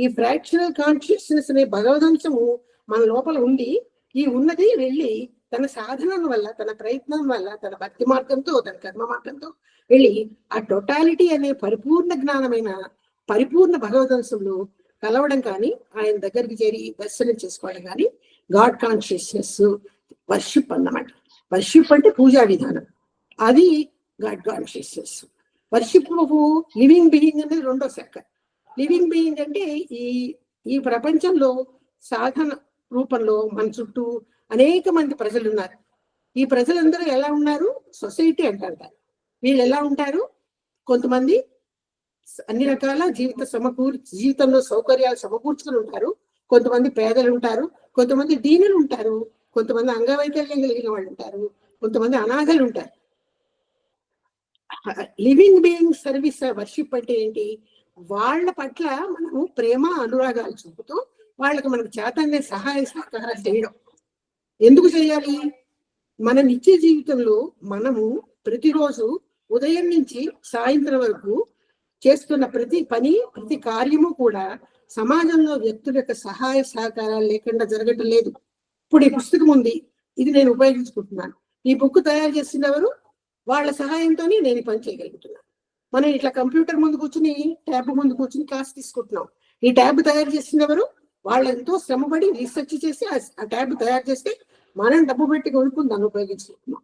ఈ ఫ్రాక్షనల్ కాన్షియస్నెస్ అనే భగవదంశము మన లోపల ఉండి, ఈ ఉన్నది వెళ్ళి తన సాధన వల్ల, తన ప్రయత్నం వల్ల, తన భక్తి మార్గంతో, తన కర్మ మార్గంతో వెళ్ళి ఆ టోటాలిటీ అనే పరిపూర్ణ జ్ఞానమైన పరిపూర్ణ భగవదంశంలో కలవడం కానీ, ఆయన దగ్గరికి చేరి దర్శనం చేసుకోవడం కానీ గాడ్ కాన్షియస్నెస్ వర్షిప్ అన్నమాట. వర్షిప్ అంటే పూజా విధానం, అది God consciousness. Worship of living being అనేది రెండో శాఖ. లివింగ్ బీయింగ్ అంటే ఈ ప్రపంచంలో సాధన రూపంలో మన చుట్టూ అనేక మంది ప్రజలు ఉన్నారు. ఈ ప్రజలందరూ ఎలా ఉన్నారు? సొసైటీ అంటారు. వీళ్ళు ఎలా ఉంటారు? కొంతమంది అన్ని రకాల జీవితంలో సౌకర్యాలు సమకూర్చుకుని ఉంటారు. కొంతమంది పేదలు ఉంటారు, కొంతమంది దీనులు ఉంటారు, కొంతమంది అంగవైకల్యం కలిగిన వాళ్ళు ఉంటారు, కొంతమంది అనాథలు ఉంటారు. లివింగ్ బీయింగ్ సర్వీస్ వర్షిప్ అంటే ఏంటి? వాళ్ళ పట్ల మనము ప్రేమ అనురాగాలు చూపుతూ వాళ్ళకి మనకు చేతనే సహాయ సహకారాలు చేయడం. ఎందుకు చేయాలి? మన నిత్య జీవితంలో మనము ప్రతిరోజు ఉదయం నుంచి సాయంత్రం వరకు చేస్తున్న ప్రతి పని, ప్రతి కార్యము కూడా సమాజంలో వ్యక్తుల యొక్క సహాయ సహకారాలు లేకుండా జరగటం లేదు. ఇప్పుడు ఈ పుస్తకం ఉంది, ఇది నేను ఉపయోగించుకుంటున్నాను. ఈ బుక్ తయారు చేసిన ఎవరు? వాళ్ళ సహాయంతోనే నేను పని చేయగలుగుతున్నాను. మనం ఇట్లా కంప్యూటర్ ముందు కూర్చుని, ట్యాబ్ ముందు కూర్చుని క్లాస్ తీసుకుంటున్నాం. ఈ ట్యాబ్ తయారు చేసిన ఎవరు? వాళ్ళు ఎంతో శ్రమపడి రీసెర్చ్ చేసి ఆ ట్యాబ్ తయారు చేస్తే మనం డబ్బు పెట్టి కొనుక్కుని దాన్ని ఉపయోగించుకుంటున్నాం.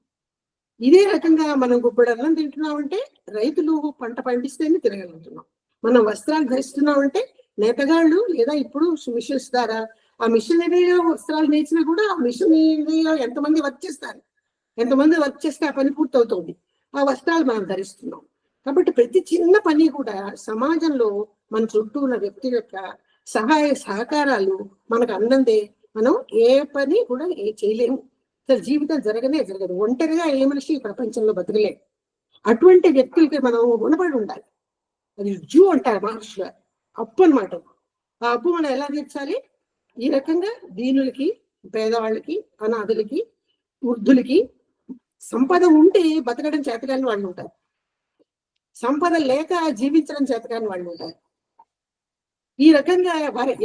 ఇదే రకంగా మనం గుప్పడి అన్నం తింటున్నామంటే రైతులు పంట పండిస్తేనే తినగలుగుతున్నాం. మనం వస్త్రాలు ధరిస్తున్నామంటే నేతగాళ్ళు లేదా ఇప్పుడు మిషన్స్ ద్వారా ఆ మిషనరీలో వస్త్రాలు నేర్చినా కూడా ఆ మిషనరీలో ఎంతమంది వర్క్ చేస్తారు, ఎంతమంది వర్క్ చేస్తే ఆ పని పూర్తవుతుంది. ఆ వస్త్రాలు మనం ధరిస్తున్నాం. కాబట్టి ప్రతి చిన్న పని కూడా సమాజంలో మన చుట్టూ ఉన్న వ్యక్తి యొక్క సహాయ సహకారాలు మనకు అందందే మనం ఏ పని కూడా చేయలేము. అసలు జీవితం జరగదు. ఒంటరిగా ఏ మనిషి ఈ ప్రపంచంలో బతకలేము. అటువంటి వ్యక్తులకి మనం రుణపడి ఉండాలి. అది జూ అంటారు మహర్షి గారు. అప్పు అనమాట. ఆ అప్పు మనం ఎలా తీర్చాలి? ఈ రకంగా దీనులకి, పేదవాళ్ళకి, అనాథులకి, వృద్ధులకి సంపద ఉంటే బతకడం చేతకాని వాళ్ళు ఉంటారు, సంపద లేక జీవించడం చేతకాని వాళ్ళు ఉంటారు. ఈ రకంగా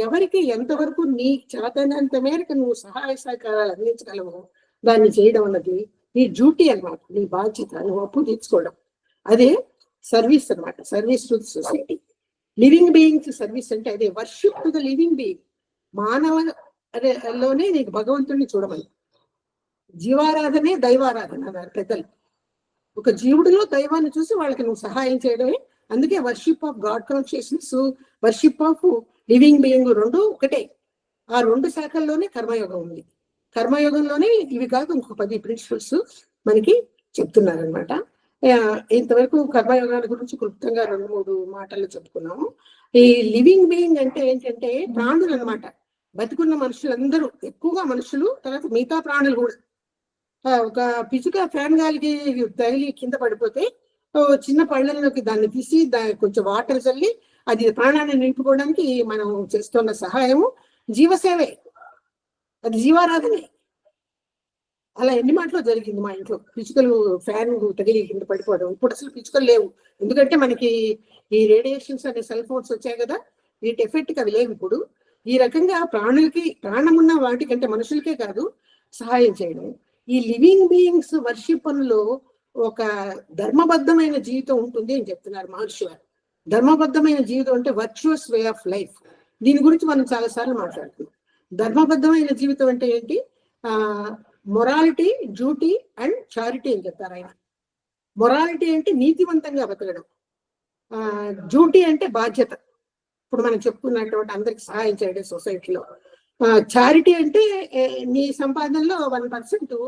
ఎవరికి ఎంతవరకు నీ చేతనంత మేరకు నువ్వు సహాయ సహకారాలు అందించగలవు దాన్ని చేయడం అన్నది నీ డ్యూటీ అన్నమాట, నీ బాధ్యత. నువ్వు అప్పు తీర్చుకోవడం అదే సర్వీస్ అన్నమాట. Service to society. Living beings service అంటే అదే worship to the living being. మానవలోనే నీకు భగవంతుడిని చూడమని. జీవారాధనే దైవారాధన అన్నారు పెద్దలు. ఒక జీవుడిలో దైవాన్ని చూసి వాళ్ళకి నువ్వు సహాయం చేయడమే. అందుకే worship of God consciousness, worship of living being రెండు ఒకటే. ఆ రెండు శాఖల్లోనే కర్మయోగం ఉంది. కర్మయోగంలోనే ఇవి కాక ఇంకో 10 ప్రిన్సిపల్స్ మనకి చెప్తున్నారనమాట. ఇంతవరకు కర్మయోగాల గురించి క్లుప్తంగా 2-3 మాటలు చెప్పుకున్నాము. ఈ లివింగ్ బీయింగ్ అంటే ఏంటంటే ప్రాణులు అన్నమాట. బతికున్న మనుషులందరూ, ఎక్కువగా మనుషులు, తర్వాత మిగతా ప్రాణులు కూడా. ఒక పిచ్చుక ఫ్యాన్ గాలికి తగిలి కింద పడిపోతే చిన్న పళ్ళల్లోకి దాన్ని తీసి కొంచెం వాటర్ చల్లి అది ప్రాణాన్ని నింపుకోవడానికి మనం చేస్తున్న సహాయము జీవసేవే, అది జీవారాధనే. అలా ఎన్ని మాటలో జరిగింది మా ఇంట్లో. పిచ్చుకలు ఫ్యాన్ తగిలి కింద పడిపోవడం. ఇప్పుడు అసలు పిచ్చుకలు లేవు, ఎందుకంటే మనకి ఈ రేడియేషన్స్ అనే సెల్ ఫోన్స్ వచ్చాయి కదా, వీటి ఎఫెక్ట్కి అవి లేవు ఇప్పుడు. ఈ రకంగా ప్రాణులకి, ప్రాణమున్న వాటికంటే మనుషులకే కాదు సహాయం చేయడం. ఈ లివింగ్ బీయింగ్స్ వర్షిపంలో ఒక ధర్మబద్ధమైన జీవితం ఉంటుంది అని చెప్తున్నారు మహర్షి గారు. ధర్మబద్ధమైన జీవితం అంటే వర్చువస్ వే ఆఫ్ లైఫ్. దీని గురించి మనం చాలాసార్లు మాట్లాడుతున్నాం. ధర్మబద్ధమైన జీవితం అంటే ఏంటి? మొరాలిటీ, డ్యూటీ అండ్ చారిటీ అని చెప్తారు ఆయన. మొరాలిటీ అంటే నీతివంతంగా బతకడం, డ్యూటీ అంటే బాధ్యత, ఇప్పుడు మనం చెప్పుకున్నటువంటి అందరికి సహాయం చేయడం సొసైటీలో. చారిటీ అంటే నీ సంపాదనలో 1%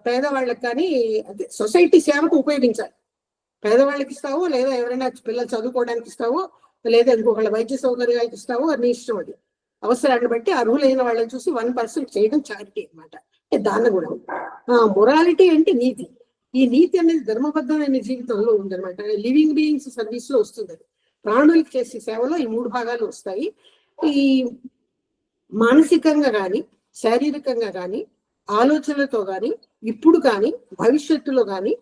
పేదవాళ్ళకి కానీ అదే సొసైటీ సేవకు ఉపయోగించాలి. పేదవాళ్ళకి ఇస్తావో, లేదా ఎవరైనా పిల్లలు చదువుకోవడానికి ఇస్తావో, లేదా ఇంకొకళ్ళ వైద్య సౌకర్యాలకు ఇస్తావో అది నీ ఇష్టం. అది అవసరాన్ని బట్టి అర్హులైన వాళ్ళని చూసి 1% చేయడం చారిటీ అన్నమాట, అంటే దాన గుణం. మొరాలిటీ అంటే నీతి. ఈ నీతి అనేది ధర్మబద్ధమైన జీవితంలో ఉందన్నమాట. లివింగ్ బీయింగ్స్ సర్వీస్ లో వస్తుంది. అది ప్రాణులకి చేసే సేవలో ఈ 3 భాగాలు వస్తాయి. ఈ మానసికంగా కానీ, శారీరకంగా కానీ, ఆలోచనలతో కానీ, ఇప్పుడు కానీ, భవిష్యత్తులో కానీ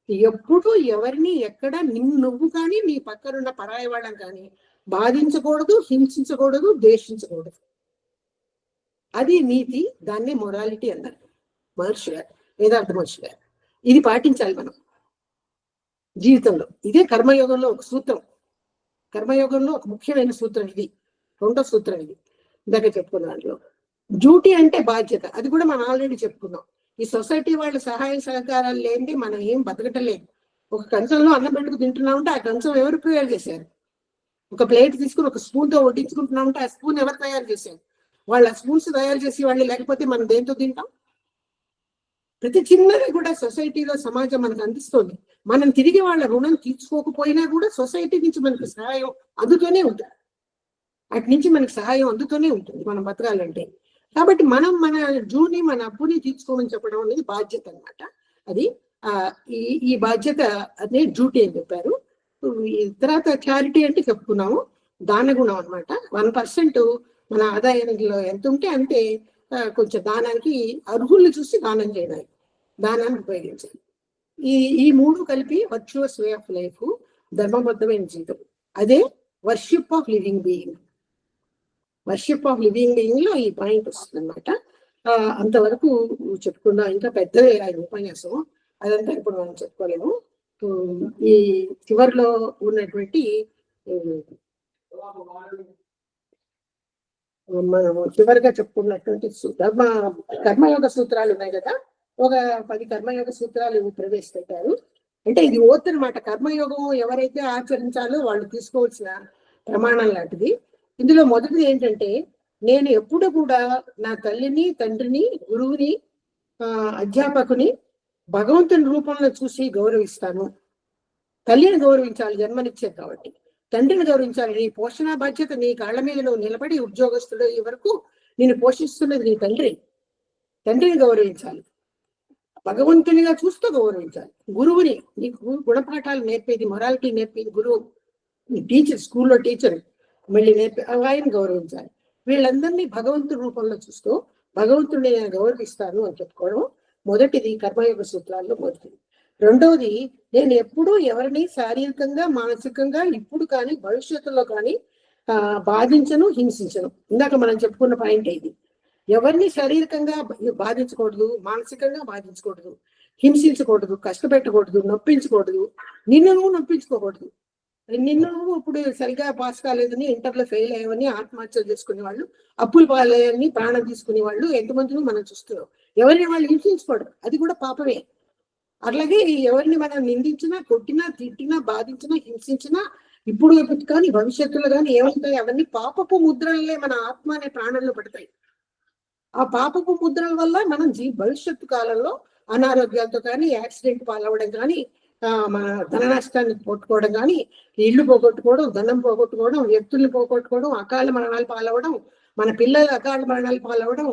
ఎప్పుడు ఎవరిని ఎక్కడ నువ్వు కానీ నీ పక్కనున్న పరాయి వాళ్ళని కానీ బాధించకూడదు, హింసించకూడదు, ద్వేషించకూడదు. అది నీతి. దాన్నే మొరాలిటీ అన్నారు మహర్షి గారు, వేదాంత మహర్షి గారు. ఇది పాటించాలి మనం జీవితంలో. ఇదే కర్మయోగంలో ఒక సూత్రం. కర్మయోగంలో ఒక ముఖ్యమైన సూత్రం ఇది. 2వ సూత్రం ఇది ఇందాక చెప్పుకున్న దాంట్లో. డ్యూటీ అంటే బాధ్యత, అది కూడా మనం ఆల్రెడీ చెప్పుకున్నాం. ఈ సొసైటీ వాళ్ళ సహాయ సహకారాలు లేనిది మనం ఏం బతకటలేదు. ఒక కంచంలో అన్నం పెట్టుకు తింటున్నామంటే ఆ కంచం ఎవరు తయారు చేశారు? ఒక ప్లేట్ తీసుకుని ఒక స్పూన్తో వడ్డించుకుంటున్నామంటే ఆ స్పూన్ ఎవరు తయారు చేశారు? వాళ్ళ స్పూన్స్ తయారు చేసి వాళ్ళు లేకపోతే మనం దేంతో తింటాం? ప్రతి చిన్నది కూడా సొసైటీలో సమాజం మనకు అందిస్తుంది. మనం తిరిగి వాళ్ళ రుణం తీర్చుకోకపోయినా కూడా సొసైటీ నుంచి మనకు సహాయం అందుతూనే ఉంటుంది. అటు నుంచి మనకు సహాయం అందుతూనే ఉంటుంది మనం బతకాలంటే. కాబట్టి మనం మన జూని, మన అప్పుని తీర్చుకోమని చెప్పడం అనేది బాధ్యత అన్నమాట. అది ఈ బాధ్యత అదే డ్యూటీ అని చెప్పారు. తర్వాత చారిటీ అంటే చెప్పుకున్నాము, దాన గుణం అనమాట. 1% మన ఆదాయంలో ఎంత ఉంటే అంతే కొంచెం దానానికి అర్హుల్ని చూసి దానం చేయడానికి, దానాన్ని ఉపయోగించాలి. ఈ 3 కలిపి వర్చువస్ వే ఆఫ్ లైఫ్, ధర్మబద్ధమైన జీవితం. అదే worship of living being. Worship of living being లో ఈ పాయింట్ వస్తుంది అనమాట. అంతవరకు చెప్పుకుందాం. ఇంకా పెద్దదే ఆయన ఉపన్యాసం, అదంతా ఇప్పుడు మనం చెప్పుకోలేము. ఈ చివరిలో ఉన్నటువంటి మనము చివరిగా చెప్పుకున్నటువంటి కర్మయోగ సూత్రాలు ఉన్నాయి కదా, ఒక 10 కర్మయోగ సూత్రాలు ప్రవేశపెట్టారు. అంటే ఇది ఓత్ అనమాట. కర్మయోగం ఎవరైతే ఆచరించాలో వాళ్ళు తీసుకోవాల్సిన ప్రమాణం లాంటిది. ఇందులో మొదటిది ఏంటంటే, నేను ఎప్పుడు కూడా నా తల్లిని, తండ్రిని, గురువుని, అధ్యాపకుని భగవంతుని రూపంలో చూసి గౌరవిస్తాను. తల్లిని గౌరవించాలి, జన్మనిచ్చేది కాబట్టి. తండ్రిని గౌరవించాలి, నీ పోషణ బాధ్యత నీ కాళ్ళ మీద నువ్వు నిలబడి ఉద్యోగస్తుడు ఈ వరకు నేను పోషిస్తున్నది నీ తండ్రి. తండ్రిని గౌరవించాలి, భగవంతునిగా చూస్తూ గౌరవించాలి. గురువుని, నీకు గుణపాఠాలు నేర్పేది, మొరాలిటీ నేర్పేది గురువు. టీచర్, స్కూల్లో టీచర్ మళ్ళీ నేర్పే ఆయన గౌరవించాలి. వీళ్ళందరినీ భగవంతుడి రూపంలో చూస్తూ భగవంతుడిని నేను గౌరవిస్తాను అని చెప్పుకోవడం మొదటిది కర్మయోగ సూత్రాల్లో మొదటిది. రెండవది, నేను ఎప్పుడూ ఎవరిని శారీరకంగా, మానసికంగా ఇప్పుడు కానీ భవిష్యత్తులో కానీ బాధించను, హింసించను. ఇందాక మనం చెప్పుకున్న పాయింట్ ఇది. ఎవరిని శారీరకంగా బాధించకూడదు, మానసికంగా బాధించకూడదు, హింసించకూడదు, కష్టపెట్టకూడదు, నొప్పించకూడదు. నిన్ను నువ్వు నొప్పించుకోకూడదు. నిన్ను నువ్వు ఇప్పుడు సరిగా పాస్ కాలేదని, ఇంటర్లో ఫెయిల్ అయ్యావని ఆత్మహత్యలు చేసుకునే వాళ్ళు, అప్పులు పాలయ్యని ప్రాణం తీసుకునే వాళ్ళు ఎంతమందిని మనం చూస్తున్నాం. ఎవరిని వాళ్ళు హింసించుకోవడం అది కూడా పాపమే. అట్లాగే ఎవరిని మనం నిందించినా, కొట్టినా, తిట్టినా, బాధించినా, హింసించినా ఇప్పుడు కానీ భవిష్యత్తులో కానీ ఏమవుతాయి? అవన్నీ పాపపు ముద్రలే మన ఆత్మ అనే ప్రాణంలో పడతాయి. ఆ పాపపు ముద్రల వల్ల మనం భవిష్యత్తు కాలంలో అనారోగ్యాలతో కానీ, యాక్సిడెంట్ పాలవడం కానీ, మన ధన నష్టాన్ని పోగొట్టుకోవడం కానీ, ఇల్లు పోగొట్టుకోవడం, ధనం పోగొట్టుకోవడం, వ్యక్తుల్ని పోగొట్టుకోవడం, అకాల మరణాలు పాలవడం, మన పిల్లలు అకాల మరణాలు పాలవడం,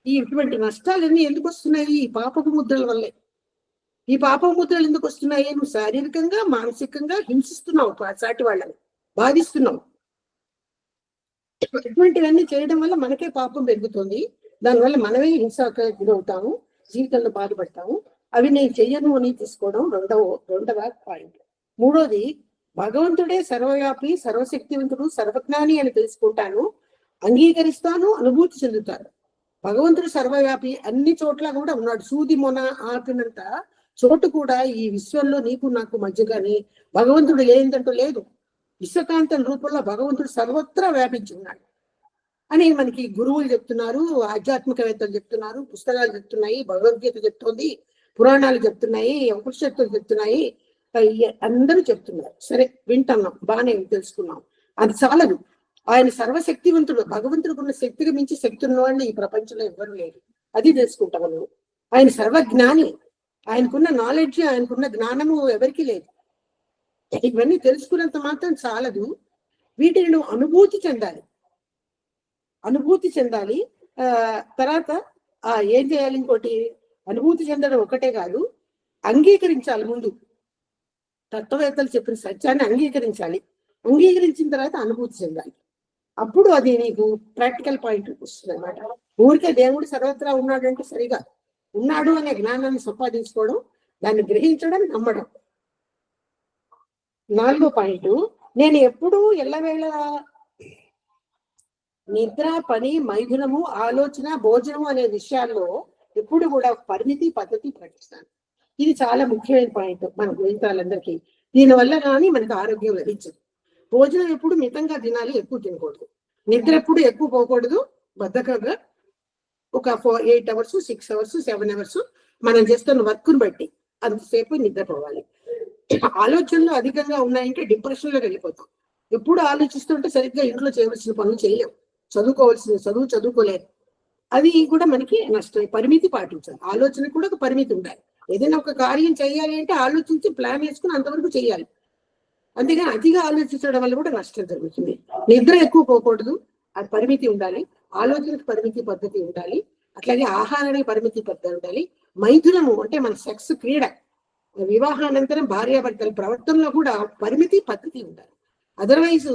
ఇటువంటి నష్టాలన్నీ ఎందుకు వస్తున్నాయి? ఈ పాపపు ముద్రల వల్లే. ఈ పాపపు ముద్రలు ఎందుకు వస్తున్నాయి? నువ్వు శారీరకంగా, మానసికంగా హింసిస్తున్నావు, సాటి వాళ్ళని బాధిస్తున్నావు. ఇటువంటివన్నీ చేయడం వల్ల మనకే పాపం పెరుగుతుంది. దానివల్ల మనమే హింసకు గురవుతాము, జీవితంలో బాధపడతాము. అవి నేను చెయ్యను అని తీసుకోవడం రెండవ పాయింట్. మూడోది, భగవంతుడే సర్వవ్యాపి, సర్వశక్తివంతుడు, సర్వజ్ఞాని అని తెలుసుకుంటాను, అంగీకరిస్తాను, అనుభూతి చెందుతాను. భగవంతుడు సర్వవ్యాపి, అన్ని చోట్ల కూడా ఉన్నాడు. సూది మొన ఆపినంత చోటు కూడా ఈ విశ్వంలో నీకు నాకు మధ్య కానీ భగవంతుడు లేదంటూ లేదు. విశ్వకాంతం రూపంలో భగవంతుడు సర్వత్రా వ్యాపించి ఉన్నాడు అని మనకి గురువులు చెప్తున్నారు, ఆధ్యాత్మికవేత్తలు చెప్తున్నారు, పుస్తకాలు చెప్తున్నాయి, భగవద్గీత చెప్తోంది, పురాణాలు చెప్తున్నాయి, ఉపనిషత్తులు చెప్తున్నాయి, అందరూ చెప్తున్నారు. సరే, వింటున్నాం, బాగానే తెలుసుకున్నాం. అది చాలదు. ఆయన సర్వశక్తివంతుడు. భగవంతుడికి ఉన్న శక్తికి మించి శక్తి ఉన్నవాడిని ఈ ప్రపంచంలో ఎవ్వరూ లేరు. అది తెలుసుకుంటాము నువ్వు. ఆయన సర్వజ్ఞాని. ఆయనకున్న నాలెడ్జ్, ఆయనకున్న జ్ఞానము ఎవరికి లేదు. ఇవన్నీ తెలుసుకున్నంత మాత్రం చాలదు. వీటిని నువ్వు అనుభూతి చెందాలి. తర్వాత ఏం చేయాలి? ఇంకోటి, అనుభూతి చెందడం ఒకటే కాదు, అంగీకరించాలి. ముందు తత్వవేత్తలు చెప్పిన సత్యాన్ని అంగీకరించాలి. అంగీకరించిన తర్వాత అనుభూతి చెందాలి. అప్పుడు అది నీకు ప్రాక్టికల్ పాయింట్ వస్తుంది అనమాట. ఊరికే దేవుడు సర్వత్రా ఉన్నాడంటే సరిగా ఉన్నాడు అనే జ్ఞానాన్ని సంపాదించుకోవడం, దాన్ని గ్రహించడం, నమ్మడం. 4వ పాయింట్, నేను ఎప్పుడూ ఎల్లవేళ నిద్ర, పని, మైథునము, ఆలోచన, భోజనము అనే విషయాల్లో ఎప్పుడు కూడా పరిమితి, పద్ధతి పాటిస్తాను. ఇది చాలా ముఖ్యమైన పాయింట్ మన జీవితాలందరికీ. దీనివల్ల కానీ మనకు ఆరోగ్యం లభించదు. భోజనం ఎప్పుడు మితంగా తినాలి, ఎక్కువ తినకూడదు. నిద్ర ఎప్పుడు ఎక్కువ పోకూడదు, బద్ధకంగా ఒక 8 hours, 6 hours, 7 hours మనం చేస్తున్న వర్క్ను బట్టి అంతసేపు నిద్రపోవాలి. ఆలోచనలు అధికంగా ఉన్నాయంటే డిప్రెషన్ లోకి వెళ్ళిపోతాం. ఎప్పుడు ఆలోచిస్తుంటే సరిగ్గా ఇంట్లో చేయవలసిన పనులు చేయలేం, చదువుకోలేదు. అది కూడా మనకి నష్టం. పరిమితి పాటించాలి. ఆలోచన కూడా ఒక పరిమితి ఉండాలి. ఏదైనా ఒక కార్యం చేయాలి అంటే ఆలోచించి ప్లాన్ వేసుకుని అంతవరకు చేయాలి. అంతేగాని అతిగా ఆలోచించడం వల్ల కూడా నష్టం జరుగుతుంది. నిద్ర ఎక్కువ పోకూడదు, అది పరిమితి ఉండాలి. ఆలోచనకు పరిమితి, పద్ధతి ఉండాలి. అట్లాగే ఆహారానికి పరిమితి, పద్ధతి ఉండాలి. మైథునము అంటే మన సెక్స్, క్రీడ, వివాహానంతరం భార్యాభర్తల ప్రవర్తనలో కూడా పరిమితి, పద్ధతి ఉండాలి. అదర్వైజ్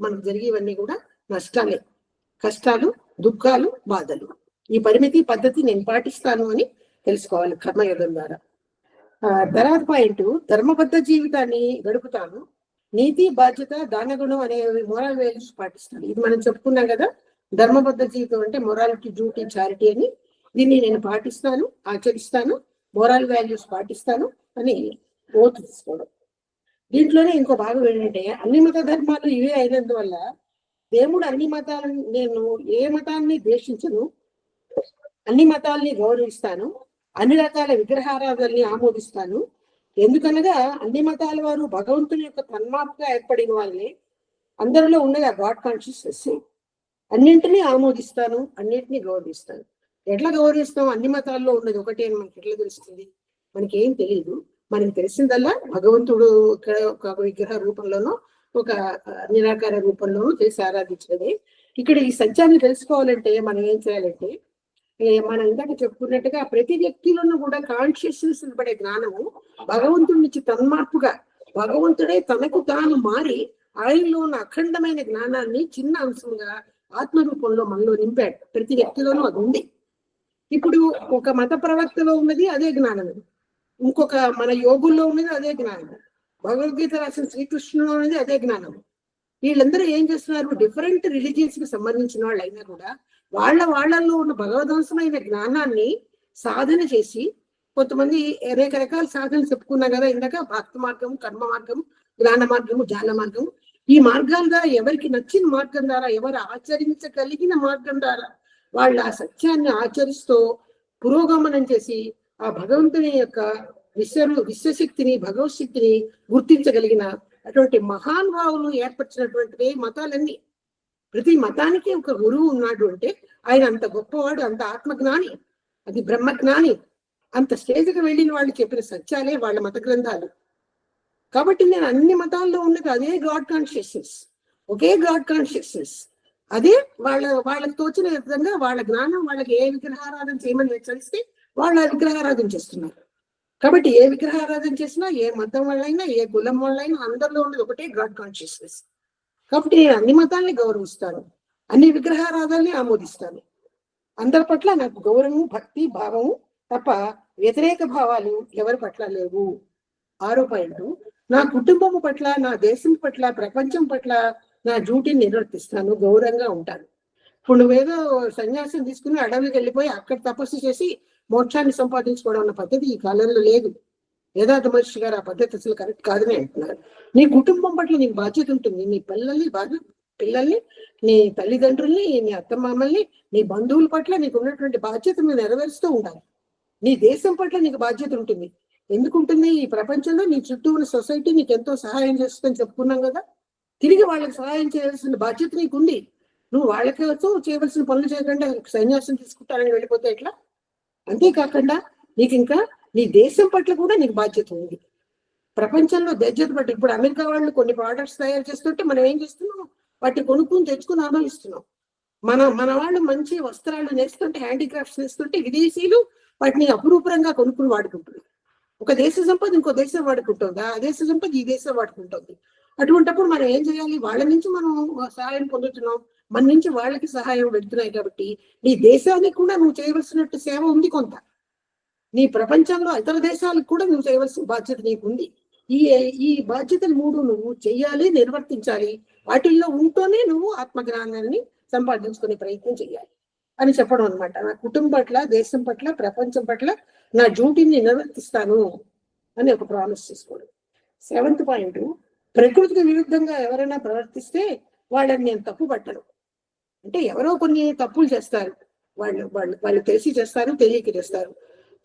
మనకు జరిగేవన్నీ కూడా నష్టాలే, కష్టాలు, దుఃఖాలు, బాధలు. ఈ పరిమితి, పద్ధతి నేను పాటిస్తాను అని తెలుసుకోవాలి కర్మయోగం ద్వారా. తర్వాత పాయింట్, ధర్మబద్ధ జీవితాన్ని గడుపుతాను, నీతి, బాధ్యత, దానగుణం అనే మోరల్ వాల్యూస్ పాటిస్తాను. ఇది మనం చెప్పుకున్నాం కదా, ధర్మబద్ధ జీవితం అంటే మొరాలిటీ, డ్యూటీ, చారిటీ అని. దీన్ని నేను పాటిస్తాను, ఆచరిస్తాను, మోరల్ వాల్యూస్ పాటిస్తాను అని ఓతు తీసుకోవడం. దీంట్లోనే ఇంకో భాగం ఏంటంటే, అన్ని మత ధర్మాలు ఇవే అయినందువల్ల దేవుడు అన్ని మతాలను, నేను ఏ మతాన్ని ద్వేషించను, అన్ని మతాల్ని గౌరవిస్తాను, అన్ని రకాల విగ్రహారాధనల్ని ఆమోదిస్తాను. ఎందుకనగా అన్ని మతాల వారు భగవంతుని యొక్క తన్మాత్రగా ఏర్పడిన వాళ్ళే. అందరిలో ఉన్నది ఆ గాడ్ కాన్షియస్నెస్. అన్నింటినీ ఆమోదిస్తాను, అన్నింటినీ గౌరవిస్తాను. ఎట్లా గౌరవిస్తాం? అన్ని మతాల్లో ఉన్నది ఒకటే అని మనకి ఎట్లా తెలుస్తుంది? మనకి ఏం తెలియదు. మనకి తెలిసిందల్లా భగవంతుడు ఒక విగ్రహ రూపంలోనో, ఒక నిరాకార రూపంలోనూ చేసి ఆరాధించడమే. ఇక్కడ ఈ సత్యాన్ని తెలుసుకోవాలంటే మనం ఏం చేయాలంటే, మనం ఇందాక చెప్పుకున్నట్టుగా ప్రతి వ్యక్తిలోనూ కూడా కాన్షియస్నెస్ పడే జ్ఞానము భగవంతుడి నుంచి తన్మార్పుగా, భగవంతుడే తనకు తాను మారి ఆయనలో ఉన్న అఖండమైన జ్ఞానాన్ని చిన్న అంశంగా ఆత్మరూపంలో మనలో నింపాడు. ప్రతి వ్యక్తిలోనూ అది ఉంది. ఇప్పుడు ఒక మత ప్రవక్తలో ఉన్నది అదే జ్ఞానము, ఇంకొక మన యోగుల్లో ఉన్నది అదే జ్ఞానము, భగవద్గీత రాసిన శ్రీకృష్ణుడు ఉన్నది అదే జ్ఞానము. వీళ్ళందరూ ఏం చేస్తున్నారు? డిఫరెంట్ రిలీజియన్స్ కి సంబంధించిన వాళ్ళు అయినా కూడా వాళ్ళల్లో ఉన్న భగవద్వంశమైన జ్ఞానాన్ని సాధన చేసి, కొంతమంది అనేక రకాల సాధనలు చెప్పుకున్నాం కదా ఇందాక, భక్తి మార్గము, కర్మ మార్గము, జ్ఞాన మార్గము, జ్ఞాన మార్గము. ఈ మార్గాల ద్వారా ఎవరికి నచ్చిన మార్గం ద్వారా, ఎవరు ఆచరించగలిగిన మార్గం ద్వారా వాళ్ళు ఆ సత్యాన్ని ఆచరిస్తూ పురోగమనం చేసి ఆ భగవంతుని యొక్క విశ్వశక్తిని, భగవత్ శక్తిని గుర్తించగలిగిన అటువంటి మహానుభావులు ఏర్పరిచినటువంటి మతాలన్నీ. ప్రతి మతానికి ఒక గురువు ఉన్నాడు అంటే ఆయన అంత గొప్పవాడు, అంత ఆత్మజ్ఞాని, అది బ్రహ్మజ్ఞాని. అంత స్టేజ్కి వెళ్ళిన వాళ్ళు చెప్పిన సత్యాలే వాళ్ళ మత గ్రంథాలు. కాబట్టి నేను అన్ని మతాల్లో ఉన్నది అదే గాడ్ కాన్షియస్నెస్, ఒకే గాడ్ కాన్షియస్నెస్. అదే వాళ్ళకి తోచిన విధంగా వాళ్ళ జ్ఞానం వాళ్ళకి ఏ విగ్రహారాధన చేయమని హెచ్చరిస్తే వాళ్ళు ఆ విగ్రహారాధన చేస్తున్నారు. కాబట్టి ఏ విగ్రహారాధన చేసినా, ఏ మతం వాళ్ళైనా, ఏ కులం వాళ్ళైనా అందరిలో ఉన్నది ఒకటే గాడ్ కాన్షియస్నెస్. కాబట్టి నేను అన్ని మతాల్ని గౌరవిస్తాను, అన్ని విగ్రహారాధనని ఆమోదిస్తాను. అందరి పట్ల నాకు గౌరవం, భక్తి, భావము తప్ప వ్యతిరేక భావాలు ఎవరి పట్ల లేవు. 6వ పాయింట్, నా కుటుంబం పట్ల, నా దేశం పట్ల, ప్రపంచం పట్ల నా డ్యూటీని నిర్వర్తిస్తాను, గౌరవంగా ఉంటాను. ఇప్పుడు నువ్వేదో సన్యాసం తీసుకుని అడవికి వెళ్ళిపోయి అక్కడ తపస్సు చేసి మోక్షాన్ని సంపాదించుకోవడం అన్న పద్ధతి ఈ కాలంలో లేదు. వేదాంత మహర్షి గారు ఆ పద్ధతి అసలు కరెక్ట్ కాదని అంటున్నారు. నీ కుటుంబం పట్ల నీకు బాధ్యత ఉంటుంది. నీ పిల్లల్ని, నీ తల్లిదండ్రుల్ని, నీ అత్తమామల్ని, నీ బంధువుల పట్ల నీకు ఉన్నటువంటి బాధ్యతను నెరవేరుస్తూ ఉండాలి. నీ దేశం పట్ల నీకు బాధ్యత ఉంటుంది. ఎందుకు ఉంటుంది? ఈ ప్రపంచంలో నీ చుట్టూ ఉన్న సొసైటీ నీకు ఎంతో సహాయం చేస్తుందని చెప్పుకున్నాం కదా. తిరిగి వాళ్ళకి సహాయం చేయాల్సిన బాధ్యత నీకుంది. నువ్వు వాళ్ళకి చేయవలసిన పనులు చేయకుండా సన్యాసం తీసుకుంటానని వెళ్ళిపోతే ఎట్లా? అంతేకాకుండా నీకు ఇంకా నీ దేశం పట్ల కూడా నీకు బాధ్యత ఉంది. ప్రపంచంలో బాధ్యత పట్ల ఇప్పుడు అమెరికా వాళ్ళు కొన్ని ప్రోడక్ట్స్ తయారు చేస్తుంటే మనం ఏం చేస్తున్నాం? వాటిని కొనుక్కుని తెచ్చుకుని అనుభవిస్తున్నాం. మన వాళ్ళు మంచి వస్త్రాలు నేస్తుంటే, హ్యాండీక్రాఫ్ట్స్ నేస్తుంటే విదేశీయులు వాటిని అపురూపంగా కొనుక్కుని వాడుకుంటున్నారు. ఒక దేశ సంపద ఇంకో దేశం వాడుకుంటుంది, ఆ దేశ సంపద ఈ దేశం వాడుకుంటుంది. అటువంటిప్పుడు మనం ఏం చేయాలి? వాళ్ళ నుంచి మనం సహాయం పొందుతున్నాం, మన నుంచి వాళ్ళకి సహాయం పెడుతున్నాయి. కాబట్టి నీ దేశానికి కూడా నువ్వు చేయవలసినట్టు సేవ ఉంది కొంత. నీ ప్రపంచంలో ఇతర దేశాలకు కూడా నువ్వు చేయవలసిన బాధ్యత నీకుంది. ఈ బాధ్యతలు 3 నువ్వు చెయ్యాలి, నిర్వర్తించాలి. వాటిల్లో ఉంటూనే నువ్వు ఆత్మజ్ఞానాన్ని సంపాదించుకునే ప్రయత్నం చేయాలి అని చెప్పడం అనమాట. నా కుటుంబం పట్ల, దేశం పట్ల, ప్రపంచం పట్ల నా డ్యూటీని నిర్వర్తిస్తాను అని ఒక ప్రామిస్ చేసుకోవడం. 7వ పాయింట్, ప్రకృతికి విరుద్ధంగా ఎవరైనా ప్రవర్తిస్తే వాళ్ళని నేను తప్పు పట్టను. అంటే ఎవరో కొన్ని తప్పులు చేస్తారు, వాళ్ళు తెలిసి చేస్తారు, తెలియక చేస్తారు.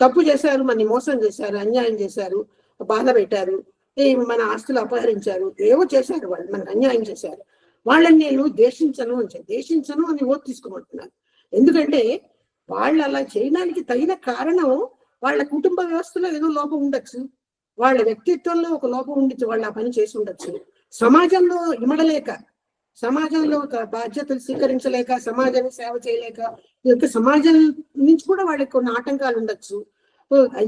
తప్పు చేశారు, మనని మోసం చేశారు, అన్యాయం చేశారు, బాధ పెట్టారు, మన ఆస్తులు అపహరించారు, ఏవో చేశారు, వాళ్ళు మనకు అన్యాయం చేశారు. వాళ్ళని నేను దేశించను అని ఓటు తీసుకోమంటున్నాను. ఎందుకంటే వాళ్ళు అలా చేయడానికి తగిన కారణం వాళ్ళ కుటుంబ వ్యవస్థలో ఏదో లోపం ఉండొచ్చు, వాళ్ళ వ్యక్తిత్వంలో ఒక లోపం ఉండొచ్చు, వాళ్ళు ఆ పని చేసి ఉండొచ్చు. సమాజంలో ఇమడలేక, సమాజంలో ఒక బాధ్యతలు స్వీకరించలేక, సమాజాన్ని సేవ చేయలేక, సమాజం నుంచి కూడా వాళ్ళకి కొన్ని ఆటంకాలు ఉండొచ్చు.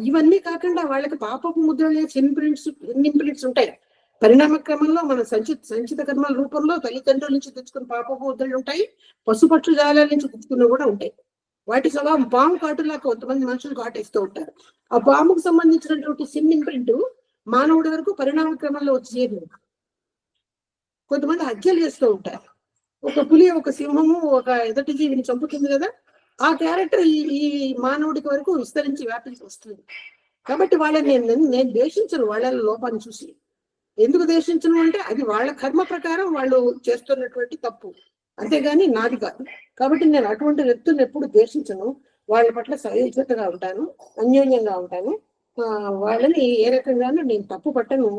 ఇవన్నీ కాకుండా వాళ్ళకి పాపపు ముద్రలే ఇంప్రింట్స్ ఉంటాయి. పరిణామ క్రమంలో మన సంచిత కర్మల రూపంలో తల్లిదండ్రుల నుంచి తెచ్చుకున్న పాపపు ముద్రలు ఉంటాయి, పశుపక్షు జాలాల నుంచి తెచ్చుకున్న కూడా ఉంటాయి. వాటి స్వభావం పాము కాటులా కొంతమంది మనుషులు కాటేస్తూ ఉంటారు. ఆ పాముకు సంబంధించినటువంటి సిన్ ఇంప్రింట్ మానవుడి వరకు పరిణామ క్రమంలో వచ్చేది. కొంతమంది హత్యలు చేస్తూ ఉంటారు. ఒక పులి, ఒక సింహము ఒక ఎదుటి జీవిని చంపుతుంది కదా, ఆ క్యారెక్టర్ ఈ మానవుడికి వరకు విస్తరించి వ్యాపించి వస్తుంది. కాబట్టి వాళ్ళని నేను ద్వేషించను, వాళ్ళ లోపాన్ని చూసి. ఎందుకు ద్వేషించను అంటే అది వాళ్ళ కర్మ ప్రకారం వాళ్ళు చేస్తున్నటువంటి తప్పు, అంతేగాని నాది కాదు. కాబట్టి నేను అటువంటి వ్యక్తులను ఎప్పుడు ద్వేషించను, వాళ్ళ పట్ల సహిష్ణుతగా ఉంటాను, అన్యోన్యంగా ఉంటాను. వాళ్ళని ఏ రకంగానూ నేను తప్పు పట్టను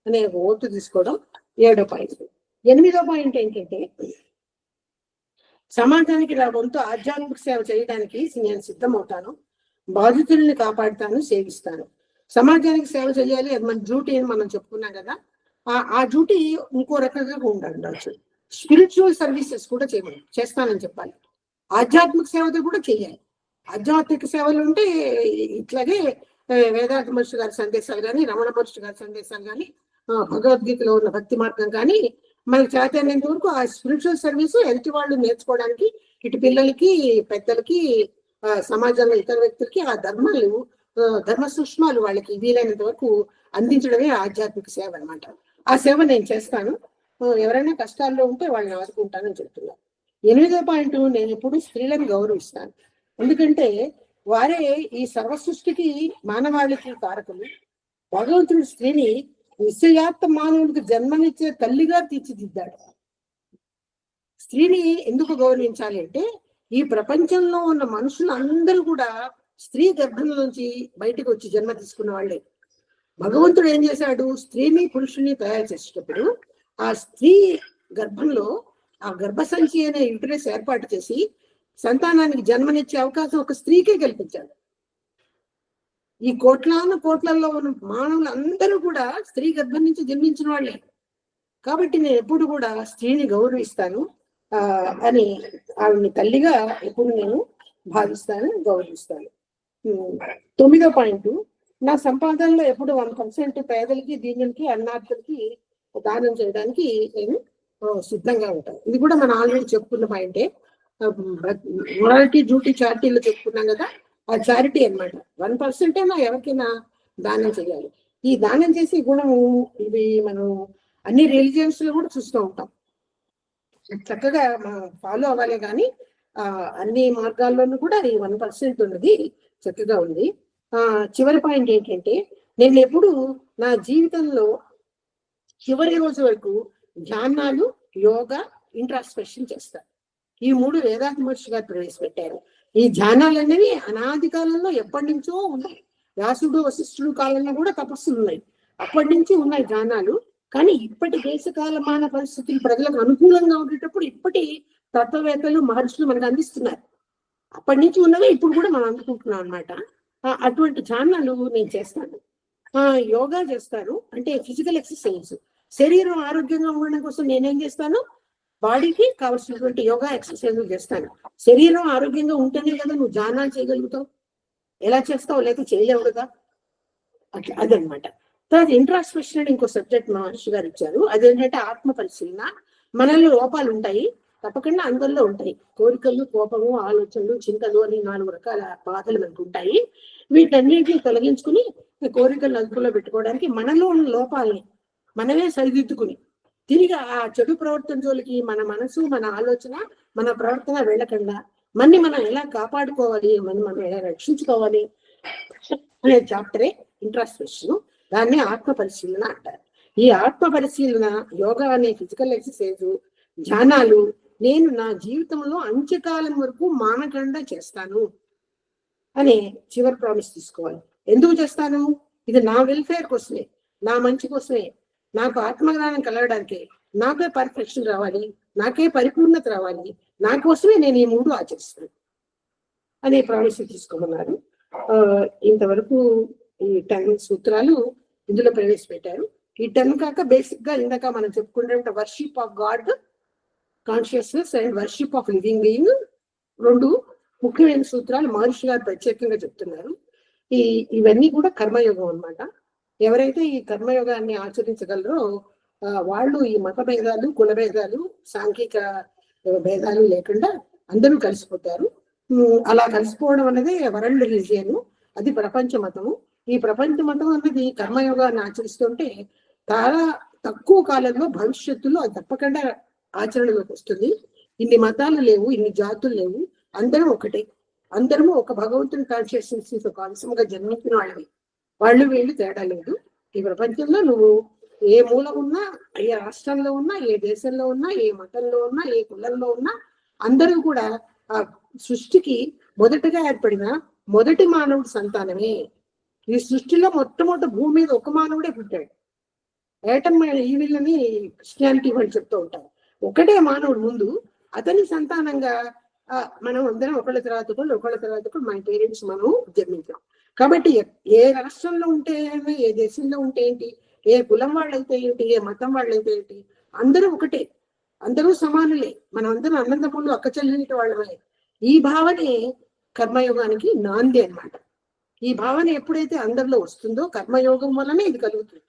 అనే ఓటు తీసుకోవడం 7వ పాయింట్. 8వ పాయింట్ ఏంటంటే, సమాజానికి నా వంతు ఆధ్యాత్మిక సేవ చేయడానికి నేను సిద్ధమవుతాను, బాధితుల్ని కాపాడుతాను, సేవిస్తాను. సమాజానికి సేవ చేయాలి, అది మన డ్యూటీ అని మనం చెప్పుకున్నాం కదా. ఆ డ్యూటీ ఇంకో రకంగా ఉండవచ్చు. స్పిరిచువల్ సర్వీసెస్ కూడా చేస్తానని చెప్పాలి. ఆధ్యాత్మిక సేవతో కూడా చేయాలి. ఆధ్యాత్మిక సేవలు ఉంటే ఇట్లాగే వేదాంత మహర్షి గారి సందేశాలు కానీ, రమణ మహర్షి గారి సందేశాలు కానీ, భగవద్గీతలో ఉన్న భక్తి మార్గం కానీ మనకి చేతనంత వరకు ఆ స్పిరిచువల్ సర్వీస్ ఎదుటి వాళ్ళు నేర్చుకోవడానికి, ఇటు పిల్లలకి, పెద్దలకి, సమాజంలో ఇతర వ్యక్తులకి ఆ ధర్మ సూక్ష్మాలు వాళ్ళకి వీలైనంత వరకు అందించడమే ఆధ్యాత్మిక సేవ అనమాట. ఆ సేవ నేను చేస్తాను. ఎవరైనా కష్టాల్లో ఉంటే వాళ్ళని ఆదుకుంటానని చెప్తున్నాను. 8వ పాయింట్, నేను ఎప్పుడు స్త్రీలను గౌరవిస్తాను. ఎందుకంటే వారే ఈ సర్వ సృష్టికి, మానవాళికి కారకులు. భగవంతుడు స్త్రీని నిశ్చయాత్మ మానవుడికి జన్మనిచ్చే తల్లిగా తీర్చిదిద్దాడు. స్త్రీని ఎందుకు గౌరవించాలి అంటే, ఈ ప్రపంచంలో ఉన్న మనుషులు అందరూ కూడా స్త్రీ గర్భం నుంచి బయటకు వచ్చి జన్మ తీసుకున్న వాళ్ళే. భగవంతుడు ఏం చేశాడు? స్త్రీని పురుషుని తయారు చేసేటప్పుడు ఆ స్త్రీ గర్భంలో ఆ గర్భసంచి అనే యూటరస్ ఏర్పాటు చేసి సంతానానికి జన్మనిచ్చే అవకాశం ఒక స్త్రీకే కల్పించాడు. ఈ కోట్లలో ఉన్న మానవులు అందరూ కూడా స్త్రీ గర్భం నుంచి జన్మించిన వాళ్ళే. కాబట్టి నేను ఎప్పుడు కూడా స్త్రీని గౌరవిస్తాను అని ఆవిడ్ని తల్లిగా ఎప్పుడు నేను భావిస్తాను, గౌరవిస్తాను. 9వ పాయింట్, నా సంపాదనలో ఎప్పుడు 1% పేదలకి, దీనులకి, అన్నార్థులకి దానం చేయడానికి నేను సిద్ధంగా ఉంటాను. ఇది కూడా మనం ఆల్రెడీ చెప్పుకున్న పాయింటే. మొరాలిటీ, డ్యూటీ, చారిటీలో చెప్పుకున్నాం కదా, ఆ చారిటీ అన్నమాట. 1% అయినా ఎవరికైనా దానం చేయాలి. ఈ దానం చేసే గుణము ఇవి మనం అన్ని రిలీజియన్స్ లో కూడా చూస్తూ ఉంటాం. చక్కగా ఫాలో అవ్వాలి, కానీ అన్ని మార్గాల్లోనూ కూడా ఈ 1% ఉన్నది చక్కగా ఉంది. చివరి పాయింట్ ఏంటంటే, నేను ఎప్పుడు నా జీవితంలో చివరి రోజు వరకు ధ్యానాలు, యోగా, ఇంట్రాస్పెక్షన్ చేస్తాను. ఈ 3 వేదాంత మహర్షి గారు ప్రవేశపెట్టారు. ఈ ధ్యానాలు అనేవి అనాది కాలంలో ఎప్పటి నుంచో ఉన్నాయి. వ్యాసుడు, వశిష్ఠుడు కాలంలో కూడా తపస్సులు ఉన్నాయి, అప్పటి నుంచి ఉన్నాయి ధ్యానాలు. కానీ ఇప్పటి దేశకాలమాన పరిస్థితులు ప్రజలకు అనుకూలంగా ఉండేటప్పుడు ఇప్పటి తత్వవేత్తలు, మహర్షులు మనకు అందిస్తున్నారు. అప్పటి నుంచి ఉన్నవే ఇప్పుడు కూడా మనం అందుకుంటున్నాం అనమాట. అటువంటి ధ్యానాలు నేను చేస్తాను. యోగా చేస్తాను, అంటే ఫిజికల్ ఎక్సర్సైజ్. శరీరం ఆరోగ్యంగా ఉండడం కోసం నేనేం చేస్తాను, బాడీకి కావాల్సినటువంటి యోగా ఎక్సర్సైజ్లు చేస్తాను. శరీరం ఆరోగ్యంగా ఉంటేనే కదా నువ్వు ధ్యానాలు చేయగలుగుతావు. ఎలా చేస్తావు, లేకపోతే చేయలేవు కదా. అట్లా అదనమాట. తర్వాత ఇంట్రాస్పెక్షన్ అని ఇంకో సబ్జెక్ట్ మహర్షి గారు ఇచ్చారు. అదేంటంటే ఆత్మ పరిశీలన. మనలో లోపాలు ఉంటాయి, తప్పకుండా అందరిలో ఉంటాయి. కోరికలు, కోపము, ఆలోచనలు, చింతలు అని 4 రకాల బాధలు మనకు ఉంటాయి. వీటన్నిటిని తొలగించుకుని కోరికలను అదుపులో పెట్టుకోవడానికి మనలో ఉన్న లోపాలని మనమే సరిదిద్దుకుని తిరిగి ఆ చెడు ప్రవర్తన జోలికి మన మనసు, మన ఆలోచన, మన ప్రవర్తన వెళ్ళకుండా మనం ఎలా కాపాడుకోవాలి, మనం ఎలా రక్షించుకోవాలి అనే చాప్టరే ఇంట్రాస్పెక్షన్. దాన్ని ఆత్మ పరిశీలన అంటారు. ఈ ఆత్మ పరిశీలన, యోగా అనే ఫిజికల్ ఎక్సర్సైజ్, ధ్యానాలు నేను నా జీవితంలో అంత్యకాలం వరకు మానకుండా చేస్తాను అనే చివరి ప్రామిస్ తీసుకోవాలి. ఎందుకు చేస్తాను? ఇది నా వెల్ఫేర్ కోసమే, నా మంచి కోసమే, నాకు ఆత్మజ్ఞానం కలగడానికే, నాకే పర్ఫెక్షన్ రావాలి, నాకే పరిపూర్ణత రావాలి, నా కోసమే నేను ఈ 3 ఆచరిస్తాను అనే ప్రామిస్ తీసుకోమన్నారు. ఇంతవరకు ఈ 10 సూత్రాలు ఇందులో ప్రవేశపెట్టారు. ఈ 10 కాక బేసిక్ గా ఇందాక మనం చెప్పుకునే worship of God consciousness and worship of living being 2 ముఖ్యమైన సూత్రాలు మహర్షి గారు ప్రత్యేకంగా చెప్తున్నారు. ఇవన్నీ కూడా కర్మయోగం అన్నమాట. ఎవరైతే ఈ కర్మయోగాన్ని ఆచరించగలరో వాళ్ళు ఈ మత భేదాలు, కుల భేదాలు, సాంఘిక భేదాలు లేకుండా అందరూ కలిసిపోతారు. అలా కలిసిపోవడం అనేది వరల్డ్ రిలీజియన్, అది ప్రపంచ మతము. ఈ ప్రపంచ మతం అనేది కర్మయోగాన్ని ఆచరిస్తుంటే చాలా తక్కువ కాలంలో భవిష్యత్తులో అది తప్పకుండా ఆచరణలోకి వస్తుంది. ఇన్ని మతాలు లేవు, ఇన్ని జాతులు లేవు, అందరం ఒకటే. అందరము ఒక భగవంతుని కాన్షియస్నెస్ ఒక అంశంగా జన్మించిన వాళ్ళవి. వాళ్ళు వీళ్ళు తేడా లేదు. ఈ ప్రపంచంలో నువ్వు ఏ మూల ఉన్నా, ఏ రాష్ట్రంలో ఉన్నా, ఏ దేశంలో ఉన్నా, ఏ మతంలో ఉన్నా, ఏ కులంలో ఉన్నా, అందరూ కూడా ఆ సృష్టికి మొదటగా ఏర్పడిన మొదటి మానవుడి సంతానమే. ఈ సృష్టిలో మొట్టమొదటి భూమి మీద ఒక మానవుడే పుట్టాడు. ఏటమ్ ఈవిల్ అని క్రిస్టియానిటీ వాళ్ళు చెప్తూ ఉంటారు. ఒకటే మానవుడు ముందు, అతని సంతానంగా మనం అందరం ఒకళ్ళ తర్వాత మన పేరెంట్స్ మనం జన్మించాం. కాబట్టి ఏ రాష్ట్రంలో ఉంటే, ఏ దేశంలో ఉంటే ఏంటి, ఏ కులం వాళ్ళైతే ఏంటి, ఏ మతం వాళ్ళైతే ఏంటి, అందరూ ఒకటే, అందరూ సమానులే, మనం అందరం అన్నదమ్ములు, అక్క చెల్లెలి వాళ్ళమే. ఈ భావనే కర్మయోగానికి నాంది అన్నమాట. ఈ భావన ఎప్పుడైతే అందరిలో వస్తుందో, కర్మయోగం వల్లనే ఇది కలుగుతుంది,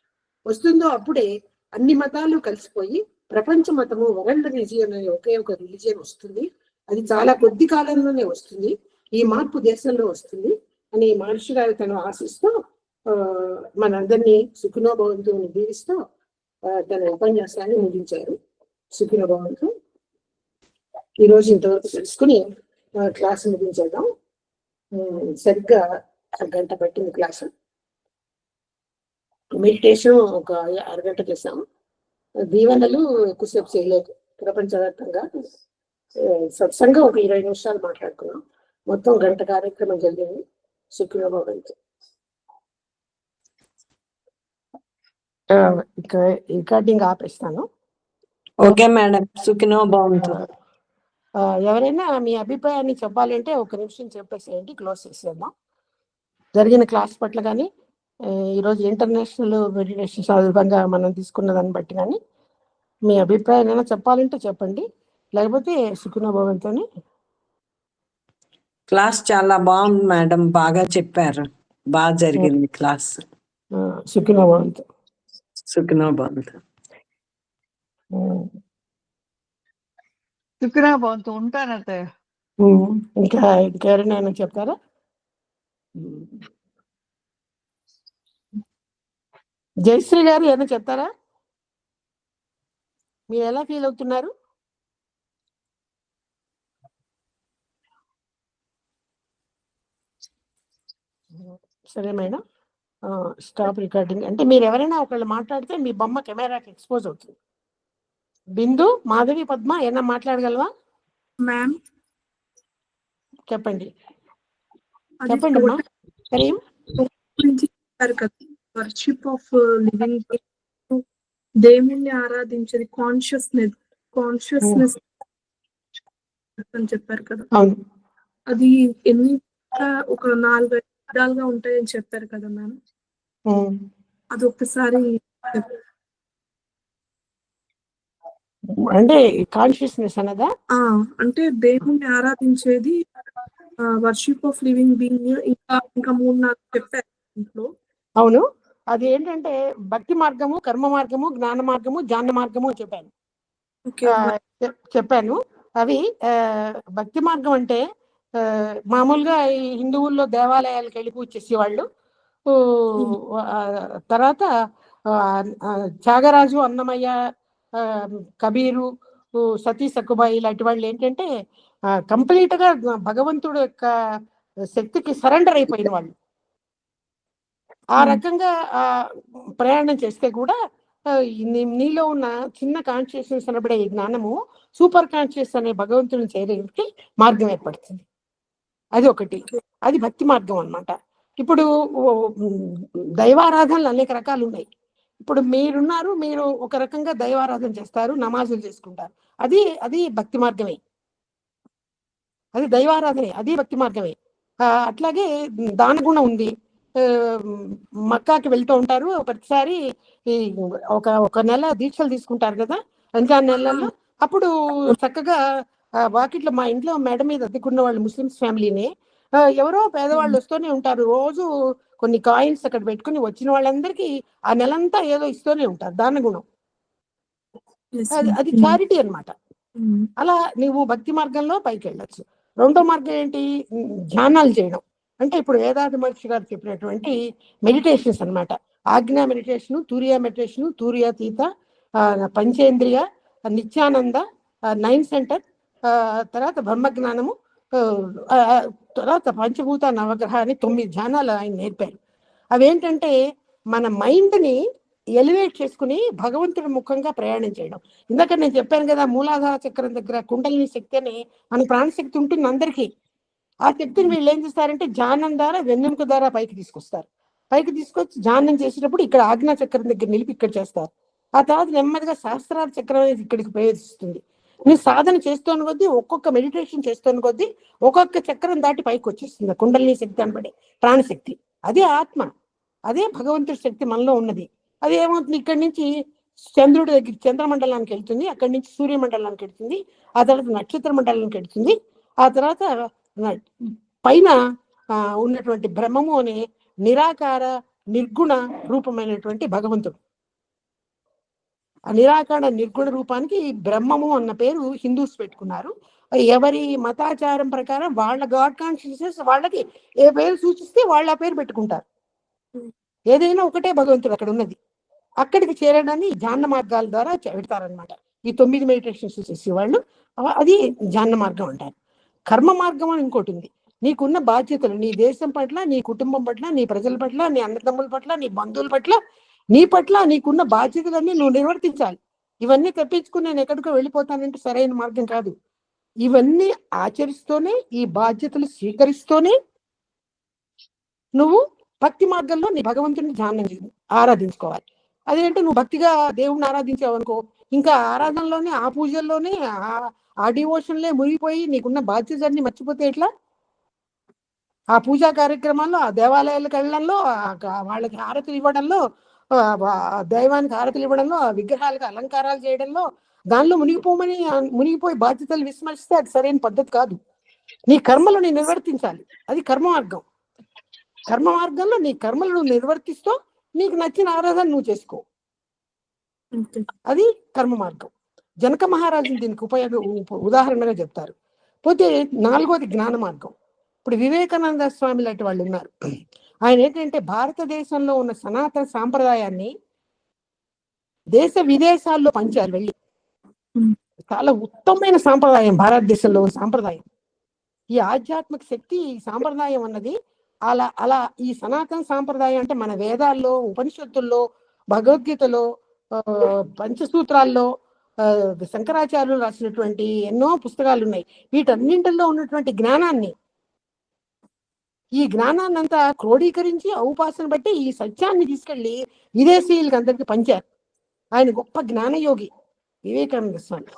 వస్తుందో అప్పుడే అన్ని మతాలు కలిసిపోయి ప్రపంచ మతము, వరల్డ్ రిలీజియన్ అనే ఒకే ఒక రిలీజియన్ వస్తుంది. అది చాలా కొద్ది కాలంలోనే వస్తుంది. ఈ మార్పు దేశంలో వస్తుంది అని మహర్షి గారు తను ఆశిస్తూ మనందరినీ సుఖినో భవంతు అని దీవిస్తూ తన ఉపన్యాసాన్ని ముగించారు. సుఖినో భవంతు. ఈరోజు ఇంతవరకు తెలుసుకుని క్లాస్ ముగించేద్దాం. సరిగ్గా 1 గంట పట్టింది క్లాసు. మెడిటేషన్ ఒక 6 గంటలు చేసాము. దీవెనలు ఎక్కువసేపు చేయలేదు. ప్రపంచవ్యాప్తంగా సత్సంగం ఒక 20 నిమిషాలు మాట్లాడుకున్నాం. మొత్తం 1 గంట కార్యక్రమం జరిగింది. సుఖినో భవంతు. ఇక రికార్డింగ్ ఆపేస్తాను. ఓకే మేడం, సుఖినో భవంతు. ఎవరైనా మీ అభిప్రాయాన్ని చెప్పాలంటే 1 నిమిషం చెప్పేసేయండి, క్లోజ్ చేసేద్దాం. జరిగిన క్లాస్ పట్ల కానీ ఈరోజు ఇంటర్నేషనల్ మెడిటేషన్ సందర్భంగా మనం తీసుకున్న దాన్ని బట్టి కానీ మీ అభిప్రాయం ఏమైనా చెప్పాలంటే చెప్పండి, లేకపోతే సుఖినో భవంతోని. క్లాస్ చాలా బాగుంది మేడం, బాగా చెప్పారు, బాగా జరిగింది క్లాస్. సుఖినో భవంతు. సుఖినో భవంతు. సుఖినో భవంతు. ఉంటానంటే ఇంకెవరైనా చెప్తారా? జయశ్రీ గారు ఏమైనా చెప్తారా? మీరు ఎలా ఫీల్ అవుతున్నారు? సరే మేడం, స్టాప్ రికార్డింగ్. అంటే మీరు ఎవరైనా ఒకళ్ళు మాట్లాడితే మీ బొమ్మ కెమెరాకి ఎక్స్పోజ్ అవుతుంది. బిందు, మాధవి, పద్మ ఏమైనా మాట్లాడగలవా? మ్యామ్ చెప్పండి చెప్పండి అమ్మా. కరీం గురించి చెప్పారు కదా, వర్షిప్ ఆఫ్ లివింగ్, దేవుణ్ణి ఆరాధించేది కాన్షియస్నెస్ అని చెప్పారు కదా. అవును. అది ఎన్ని ఒక 4 విధాలుగా ఉంటాయని చెప్పారు కదా మ్యామ్. అది ఒక్కసారి అంటే కాన్షియస్నెస్ అన్నదా? అంటే దేవుణ్ణి ఆరాధించేది వర్షిప్ ఆఫ్ లివింగ్ బీయింగ్, ఇంకా 3-4 చెప్పారు ఇంట్లో. అవును, అది ఏంటంటే భక్తి మార్గము, కర్మ మార్గము, జ్ఞాన మార్గము, జ్ఞాన మార్గము చెప్పాను. అవి భక్తి మార్గం అంటే మామూలుగా ఈ హిందువుల్లో దేవాలయాలకు వెళ్ళి పూజ చేసేవాళ్ళు. తర్వాత త్యాగరాజు, అన్నమయ్య, కబీరు, సతీ సక్కుబాయి ఇలాంటి వాళ్ళు ఏంటంటే కంప్లీట్ గా భగవంతుడు యొక్క శక్తికి సరెండర్ అయిపోయిన వాళ్ళు. ఆ రకంగా ప్రయాణం చేస్తే కూడా నీలో ఉన్న చిన్న కాన్షియస్నెస్ అనబడే ఈ జ్ఞానము సూపర్ కాన్షియస్ అనే భగవంతుని చేరేకి మార్గం ఏర్పడుతుంది. అది ఒకటి, అది భక్తి మార్గం అన్నమాట. ఇప్పుడు దైవారాధనలు అనేక రకాలు ఉన్నాయి. ఇప్పుడు మీరున్నారు, మీరు ఒక రకంగా దైవారాధన చేస్తారు, నమాజులు చేసుకుంటారు, అది భక్తి మార్గమే, అది దైవారాధనే, అది భక్తి మార్గమే. అట్లాగే దాన గుణం ఉంది. మక్కాకి వెళ్తూ ఉంటారు ప్రతిసారి, ఒక నెల దీక్షలు తీసుకుంటారు కదా రంజాన్ నెలల్లో. అప్పుడు చక్కగా వాకిట్లో, మా ఇంట్లో మేడ మీద అద్దెకున్న వాళ్ళు ముస్లిమ్స్ ఫ్యామిలీనే, ఎవరో పేదవాళ్ళు వస్తూనే ఉంటారు. రోజు కొన్ని కాయిన్స్ అక్కడ పెట్టుకుని వచ్చిన వాళ్ళందరికీ ఆ నెలంతా ఏదో ఇస్తూనే ఉంటారు. దాన గుణం, అది చారిటీ అన్నమాట. అలా నీవు భక్తి మార్గంలో పైకి వెళ్ళచ్చు. రెండో మార్గం ఏంటి? ధ్యానాలు చేయడం. అంటే ఇప్పుడు వేదాంత మహర్షి గారు చెప్పినటువంటి మెడిటేషన్స్ అన్నమాట. ఆజ్ఞా మెడిటేషను, తూర్య మెడిటేషను, తూర్యాతీత, పంచేంద్రియ, నిత్యానంద, 9 సెంటర్, తర్వాత బ్రహ్మజ్ఞానము, తర్వాత పంచభూత నవగ్రహ అని 9 ధ్యానాలు ఆయన నేర్పారు. అవేంటంటే మన మైండ్ని ఎలివేట్ చేసుకుని భగవంతుడి ముఖంగా ప్రయాణం చేయడం. ఇందాక నేను చెప్పాను కదా, మూలాధార చక్రం దగ్గర కుండలిని శక్తి అని మన ప్రాణశక్తి ఉంటుంది అందరికీ. ఆ శక్తిని వీళ్ళు ఏం చేస్తారంటే ధ్యానం ద్వారా, వెన్నెముక ద్వారా పైకి తీసుకొస్తారు. పైకి తీసుకొచ్చి ధ్యానం చేసేటప్పుడు ఇక్కడ ఆజ్ఞా చక్రం దగ్గర నిలిపి ఇక్కడ చేస్తారు. ఆ తర్వాత నెమ్మదిగా సహస్రార చక్రం అనేది ఇక్కడికి ప్రవేశిస్తుంది. నీ సాధన చేస్తున్న కొద్దీ, ఒక్కొక్క మెడిటేషన్ చేస్తున్న కొద్దీ ఒక్కొక్క చక్రం దాటి పైకి వచ్చేస్తుంది కుండలిని శక్తి అనబడే ప్రాణశక్తి. అదే ఆత్మ, అదే భగవంతుడి శక్తి మనలో ఉన్నది. అది ఏమవుతుంది, ఇక్కడి నుంచి చంద్రుడి దగ్గర చంద్రమండలానికి వెళ్తుంది, అక్కడి నుంచి సూర్యమండలానికి వెళ్తుంది, ఆ తర్వాత నక్షత్ర మండలానికి వెళ్తుంది, ఆ తర్వాత పైన ఉన్నటువంటి బ్రహ్మము అనే నిరాకార నిర్గుణ రూపమైనటువంటి భగవంతుడు. ఆ నిరాకార నిర్గుణ రూపానికి బ్రహ్మము అన్న పేరు హిందూస్ పెట్టుకున్నారు. ఎవరి మతాచారం ప్రకారం వాళ్ళ గాడ్ కాన్షియస్నెస్ వాళ్ళకి ఏ పేరు సూచిస్తే వాళ్ళు ఆ పేరు పెట్టుకుంటారు. ఏదైనా ఒకటే భగవంతుడు అక్కడ ఉన్నది. అక్కడికి చేరడాన్ని ధ్యాన మార్గాల ద్వారా పెడతారనమాట. ఈ 9 మెడిటేషన్స్ చేసేవాళ్ళు, అది ధ్యాన మార్గం అంటారు. కర్మ మార్గం అని ఇంకోటి ఉంది. నీకున్న బాధ్యతలు, నీ దేశం పట్ల, నీ కుటుంబం పట్ల, నీ ప్రజల పట్ల, నీ అన్నదమ్ముల పట్ల, నీ బంధువుల పట్ల, నీ పట్ల నీకున్న బాధ్యతలన్నీ నువ్వు నిర్వర్తించాలి. ఇవన్నీ తప్పించుకుని నేను ఎక్కడికో వెళ్ళిపోతానంటే సరైన మార్గం కాదు. ఇవన్నీ ఆచరిస్తూనే, ఈ బాధ్యతలు స్వీకరిస్తూనే నువ్వు భక్తి మార్గంలో నీ భగవంతుని ధ్యానం ఆరాధించుకోవాలి. అదేంటే నువ్వు భక్తిగా దేవుణ్ణి ఆరాధించావు అనుకో, ఇంకా ఆరాధనలోనే, ఆ పూజల్లోనే, ఆ డివోషన్లే మునిగిపోయి నీకున్న బాధ్యతలన్నీ మర్చిపోతే ఎట్లా? ఆ పూజా కార్యక్రమాల్లో, ఆ దేవాలయాలకు వెళ్ళడంలో, వాళ్ళకి హారతులు ఇవ్వడంలో, దైవానికి హారతులు ఇవ్వడంలో, ఆ విగ్రహాలకు అలంకారాలు చేయడంలో, దానిలో మునిగిపోయి బాధ్యతలు విస్మరిస్తే అది సరైన పద్ధతి కాదు. నీ కర్మలను నిర్వర్తించాలి, అది కర్మ మార్గం. కర్మ మార్గంలో నీ కర్మలను నిర్వర్తిస్తూ నీకు నచ్చిన ఆరాధన నువ్వు చేసుకో, అది కర్మ మార్గం. జనక మహారాజుని దీనికి ఉదాహరణగా చెప్తారు. పోతే 4వది జ్ఞాన మార్గం. ఇప్పుడు వివేకానంద స్వామి లాంటి వాళ్ళు ఉన్నారు. ఆయన ఏంటంటే భారతదేశంలో ఉన్న సనాతన సాంప్రదాయాన్ని దేశ విదేశాల్లో పంచారు వెళ్ళి. చాలా ఉత్తమమైన సాంప్రదాయం భారతదేశంలో సాంప్రదాయం. ఈ ఆధ్యాత్మిక శక్తి, ఈ సాంప్రదాయం అన్నది అలా ఈ సనాతన సాంప్రదాయం అంటే మన వేదాల్లో, ఉపనిషత్తుల్లో, భగవద్గీతలో, పంచసూత్రాల్లో, శంకరాచార్యులు రాసినటువంటి ఎన్నో పుస్తకాలు ఉన్నాయి. వీటన్నింటిలో ఉన్నటువంటి జ్ఞానాన్ని, ఈ జ్ఞానాన్ని అంతా క్రోడీకరించి ఔపాసన బట్టి ఈ సత్యాన్ని తీసుకెళ్లి విదేశీయులకి అందరికి పంచారు. ఆయన గొప్ప జ్ఞానయోగి వివేకానంద స్వామి.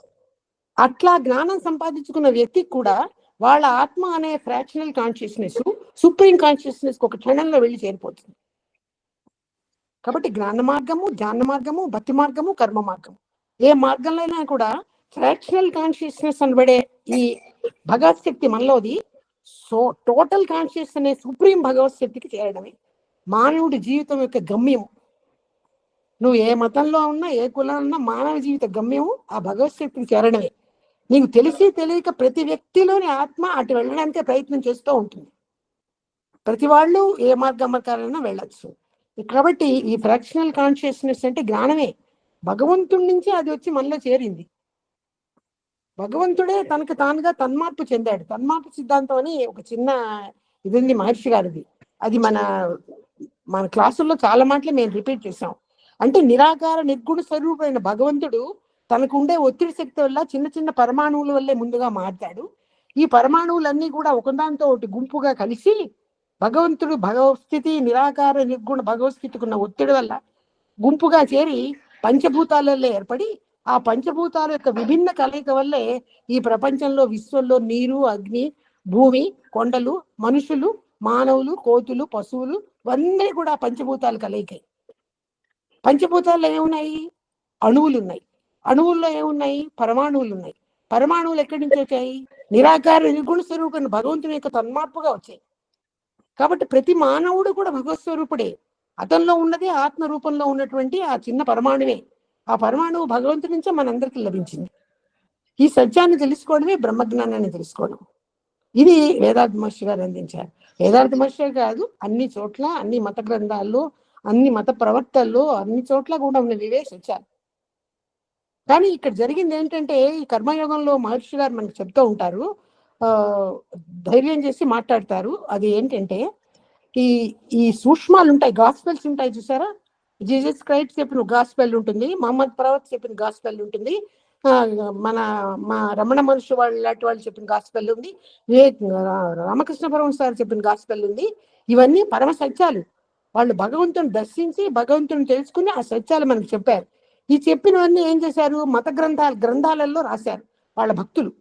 అట్లా జ్ఞానం సంపాదించుకున్న వ్యక్తికి కూడా వాళ్ళ ఆత్మ అనే ఫ్రాక్షనల్ కాన్షియస్నెస్ సుప్రీం కాన్షియస్నెస్ ఒక క్షణంలో వెళ్ళి చేరిపోతుంది. కాబట్టి జ్ఞాన మార్గము, ధ్యాన మార్గము, భక్తి మార్గము, కర్మ మార్గము, ఏ మార్గంలో అయినా కూడా ఫ్రాక్షనల్ కాన్షియస్నెస్ అనబడే ఈ భగవత్ శక్తి మనలోది టోటల్ కాన్షియస్ అనే సుప్రీం భగవత్ శక్తికి చేరడమే మానవుడి జీవితం యొక్క గమ్యం. నువ్వు ఏ మతంలో ఉన్నా, ఏ కులంలో ఉన్నా, మానవ జీవిత గమ్యం ఆ భగవత్ శక్తికి చేరడమే. నీకు తెలిసి తెలియక ప్రతి వ్యక్తిలోని ఆత్మ అటు వెళ్ళడానికే ప్రయత్నం చేస్తూ ఉంటుంది. ప్రతి వాళ్ళు ఏ మార్గమకాలైనా వెళ్ళచ్చు. కాబట్టి ఈ ఫ్రాక్షనల్ కాన్షియస్నెస్ అంటే జ్ఞానమే. భగవంతుడి నుంచి అది వచ్చి మనలో చేరింది. భగవంతుడే తనకు తానుగా తన్మార్పు చెందాడు. తన్మార్పు సిద్ధాంతం అని ఒక చిన్న ఇది ఉంది మహర్షి గారిది. అది మన క్లాసుల్లో చాలా మాటలు మేము రిపీట్ చేసాం. అంటే నిరాకార నిర్గుణ స్వరూపమైన భగవంతుడు తనకు ఉండే ఒత్తిడి శక్తి వల్ల చిన్న చిన్న పరమాణువుల వల్లే ముందుగా మారుతాడు. ఈ పరమాణువులన్నీ కూడా ఒకదాంతో ఒకటి గుంపుగా కలిసి భగవంతుడు భగవస్థితి, నిరాకార నిర్గుణ భగవస్థితికి ఉన్న ఒత్తిడి వల్ల గుంపుగా చేరి పంచభూతాలలో ఏర్పడి, ఆ పంచభూతాల యొక్క విభిన్న కలయిక వల్లే ఈ ప్రపంచంలో, విశ్వంలో నీరు, అగ్ని, భూమి, కొండలు, మనుషులు, మానవులు, కోతులు, పశువులు ఇవన్నీ కూడా పంచభూతాలు కలయికాయి. పంచభూతాల్లో ఏమున్నాయి? అణువులు ఉన్నాయి. అణువుల్లో ఏమున్నాయి? పరమాణువులు ఉన్నాయి. పరమాణువులు ఎక్కడి నుంచి వచ్చాయి? నిరాకార నిర్గుణ స్వరూపం భగవంతుని యొక్క తన్మార్పుగా వచ్చాయి. కాబట్టి ప్రతి మానవుడు కూడా భగవత్ స్వరూపుడే. అతనిలో ఉన్నదే ఆత్మ రూపంలో ఉన్నటువంటి ఆ చిన్న పరమాణువే. ఆ పరమాణువు భగవంతుడి నుంచే మనందరికీ లభించింది. ఈ సత్యాన్ని తెలుసుకోవడమే బ్రహ్మజ్ఞానాన్ని తెలుసుకోవడం. ఇది వేదాంత మహర్షి గారు అందించారు. వేదాంత మహర్షి కాదు, అన్ని చోట్ల, అన్ని మత గ్రంథాల్లో, అన్ని మత ప్రవక్తల్లో, అన్ని చోట్ల కూడా ఉన్నవి ఇవే సత్యాలు. కానీ ఇక్కడ జరిగింది ఏంటంటే, ఈ కర్మయోగంలో మహర్షి గారు మనకు చెప్తూ ఉంటారు, ధైర్యం చేసి మాట్లాడతారు. అది ఏంటంటే, ఈ సూక్ష్మాలు ఉంటాయి, గాస్పెల్స్ ఉంటాయి చూసారా. జీసస్ క్రైస్ట్ చెప్పిన గాస్పెల్ ఉంటుంది, మహమ్మద్ ప్రవక్త చెప్పిన గాస్పెల్ ఉంటుంది, మా రమణ మహర్షి వాళ్ళు లాంటి వాళ్ళు చెప్పిన గాస్పెల్ ఉంది, రామకృష్ణ పరమహంస గారు చెప్పిన గాస్పెల్ ఉంది. ఇవన్నీ పరమ సత్యాలు. వాళ్ళు భగవంతుని దర్శించి భగవంతుని తెలుసుకుని ఆ సత్యాలు మనకు చెప్పారు. ఈ చెప్పినవన్నీ ఏం చేశారు? మత గ్రంథాలలో రాశారు. వాళ్ళ భక్తులు,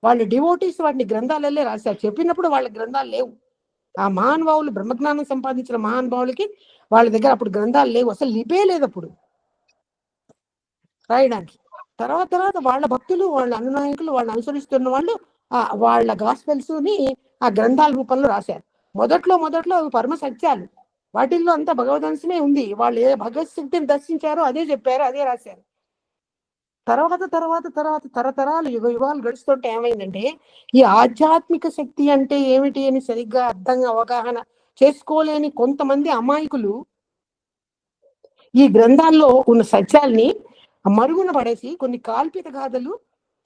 వాళ్ళ డివోటీస్ వాటిని గ్రంథాలల్లో రాశారు. చెప్పినప్పుడు వాళ్ళ గ్రంథాలు లేవు. ఆ మహానుభావులు, బ్రహ్మజ్ఞానం సంపాదించిన మహానుభావులకి వాళ్ళ దగ్గర అప్పుడు గ్రంథాలు లేవు, అసలు లిపే లేదు అప్పుడు రాయడానికి. తర్వాత వాళ్ళ భక్తులు, వాళ్ళ అనునాయకులు, వాళ్ళని అనుసరిస్తున్న వాళ్ళు వాళ్ళ గాస్పెల్స్ ని ఆ గ్రంథాల రూపంలో రాశారు. మొదట్లో అవి పరమ సత్యాలు, వాటిల్లో అంతా భగవదంశమే ఉంది. వాళ్ళు ఏ భగవత్ శక్తిని దర్శించారో అదే చెప్పారు, అదే రాశారు. తర్వాత తరతరాలు యుగాలు గడుస్తుంటే ఏమైందంటే, ఈ ఆధ్యాత్మిక శక్తి అంటే ఏమిటి అని సరిగ్గా అవగాహన చేసుకోలేని కొంతమంది అమాయకులు ఈ గ్రంథాల్లో ఉన్న సత్యాల్ని మరుగున పడేసి కొన్ని కాల్పిత గాథలు,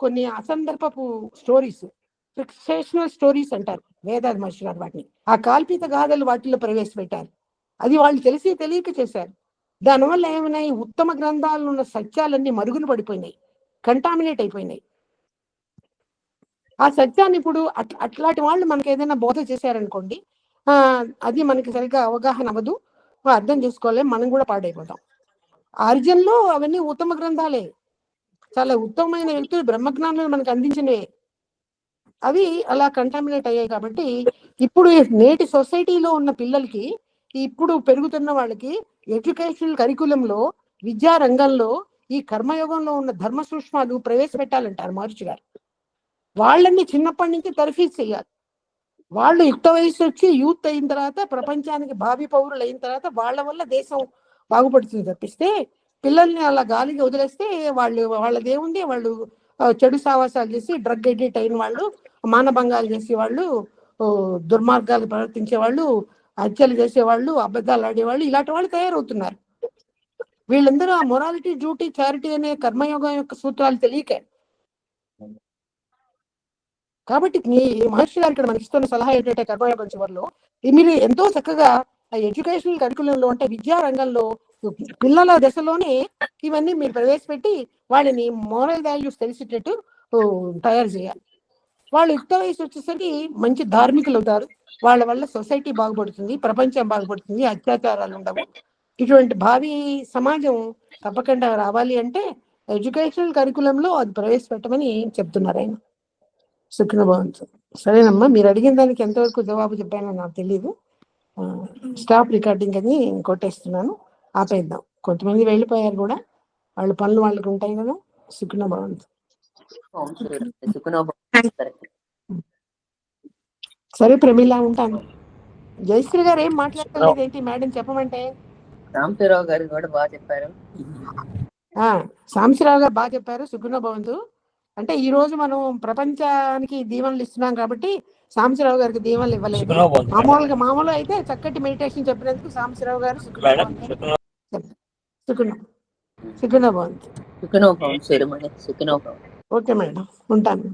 కొన్ని అసందర్భపు స్టోరీస్, ఫిక్షనల్ స్టోరీస్ అంటారు వేదాంత మహర్షి గారు వాటిని. ఆ కాల్పిత గాథలు వాటిల్లో ప్రవేశపెట్టారు. అది వాళ్ళు తెలిసి తెలియక చేశారు. దానివల్ల ఏమైనాయి? ఉత్తమ గ్రంథాల్లో ఉన్న సత్యాలన్నీ మరుగున పడిపోయినాయి, కంటామినేట్ అయిపోయినాయి. ఆ సత్యాన్ని ఇప్పుడు అట్లాంటి వాళ్ళు మనకి ఏదైనా బోధ చేశారనుకోండి, అది మనకి సరిగ్గా అవగాహన అవ్వదు, అర్థం చేసుకోలేం, మనం కూడా పాడైపోతాం. ఆర్జన్లో అవన్నీ ఉత్తమ గ్రంథాలే, చాలా ఉత్తమమైన వ్యక్తులు బ్రహ్మజ్ఞానాలు మనకు అందించినవే. అవి అలా కంటామినేట్ అయ్యాయి. కాబట్టి ఇప్పుడు నేటి సొసైటీలో ఉన్న పిల్లలకి, ఇప్పుడు పెరుగుతున్న వాళ్ళకి ఎడ్యుకేషనల్ కరికులంలో, విద్యా రంగంలో ఈ కర్మయోగంలో ఉన్న ధర్మ సూక్ష్మాలు ప్రవేశపెట్టాలంటారు మహర్షి గారు. వాళ్ళని చిన్నప్పటి నుంచి తర్ఫీదు చేయాలి. వాళ్ళు యుక్త వయసు వచ్చి యూత్ అయిన తర్వాత, ప్రపంచానికి భావి పౌరులు అయిన తర్వాత వాళ్ళ వల్ల దేశం బాగుపడుతుంది తప్పిస్తే, పిల్లల్ని అలా గాలికి వదిలేస్తే వాళ్ళదేముంది, వాళ్ళు చెడు సావాసాలు చేసి డ్రగ్ ఎడిక్ట్ అయిన వాళ్ళు, మానభంగాలు చేసేవాళ్ళు, దుర్మార్గాలు ప్రవర్తించే వాళ్ళు, హత్యలు చేసేవాళ్ళు, అబద్ధాలు ఆడేవాళ్ళు, ఇలాంటి వాళ్ళు తయారవుతున్నారు. వీళ్ళందరూ ఆ మొరాలిటీ, డ్యూటీ, చారిటీ అనే కర్మయోగం యొక్క సూత్రాలు తెలియకే. కాబట్టి మహర్షి గారు ఇక్కడ మనకి ఇస్తున్న సలహా ఏంటంటే, కర్మయోగం చివరిలో మీరు ఎంతో చక్కగా ఎడ్యుకేషనల్ కరికులంలో, అంటే విద్యా రంగంలో పిల్లల దశలోనే ఇవన్నీ మీరు ప్రవేశపెట్టి వాళ్ళని మోరల్ వాల్యూస్ తెలిసేటట్టు తయారు చేయాలి. వాళ్ళు యుక్త వయసు వచ్చేసరికి మంచి ధార్మికులు అవుతారు. వాళ్ళ వల్ల సొసైటీ బాగుపడుతుంది, ప్రపంచం బాగుపడుతుంది, అత్యాచారాలు ఉండవు. ఇటువంటి భావి సమాజం తప్పకుండా రావాలి అంటే ఎడ్యుకేషనల్ కరికులంలో అది ప్రవేశపెట్టమని చెప్తున్నారు ఆయన. సుఖినభవంతు. సరేనమ్మా, మీరు అడిగిన దానికి ఎంతవరకు జవాబు చెప్పానో నాకు తెలియదు. స్టాప్ రికార్డింగ్ అని కొట్టేస్తున్నాను, ఆపేద్దాం. కొంతమంది వెళ్ళిపోయారు కూడా, వాళ్ళ పనులు వాళ్ళకి ఉంటాయి కదా. సుఖినభవంతు. సరే ప్రమీల, ఉంటాను. జయశ్రీ గారు ఏం మాట్లాడలేదు ఏంటి మేడం చెప్పమంటే? సాంబశివరావు గారు కూడా బాగా చెప్పారు. సాంబశివరావు గారు బాగా చెప్పారు. సుఖినభవంతు. అంటే ఈ రోజు మనం ప్రపంచానికి దీవెనలు ఇస్తున్నాం కాబట్టి సాంబశివరావు గారికి దీవెనలు ఇవ్వలేదు. మామూలుగా అయితే చక్కటి మెడిటేషన్ చెప్పినందుకు సాంబశివరావు గారు సుఖినభవంతు. ఓకే మేడం, ఉంటాను.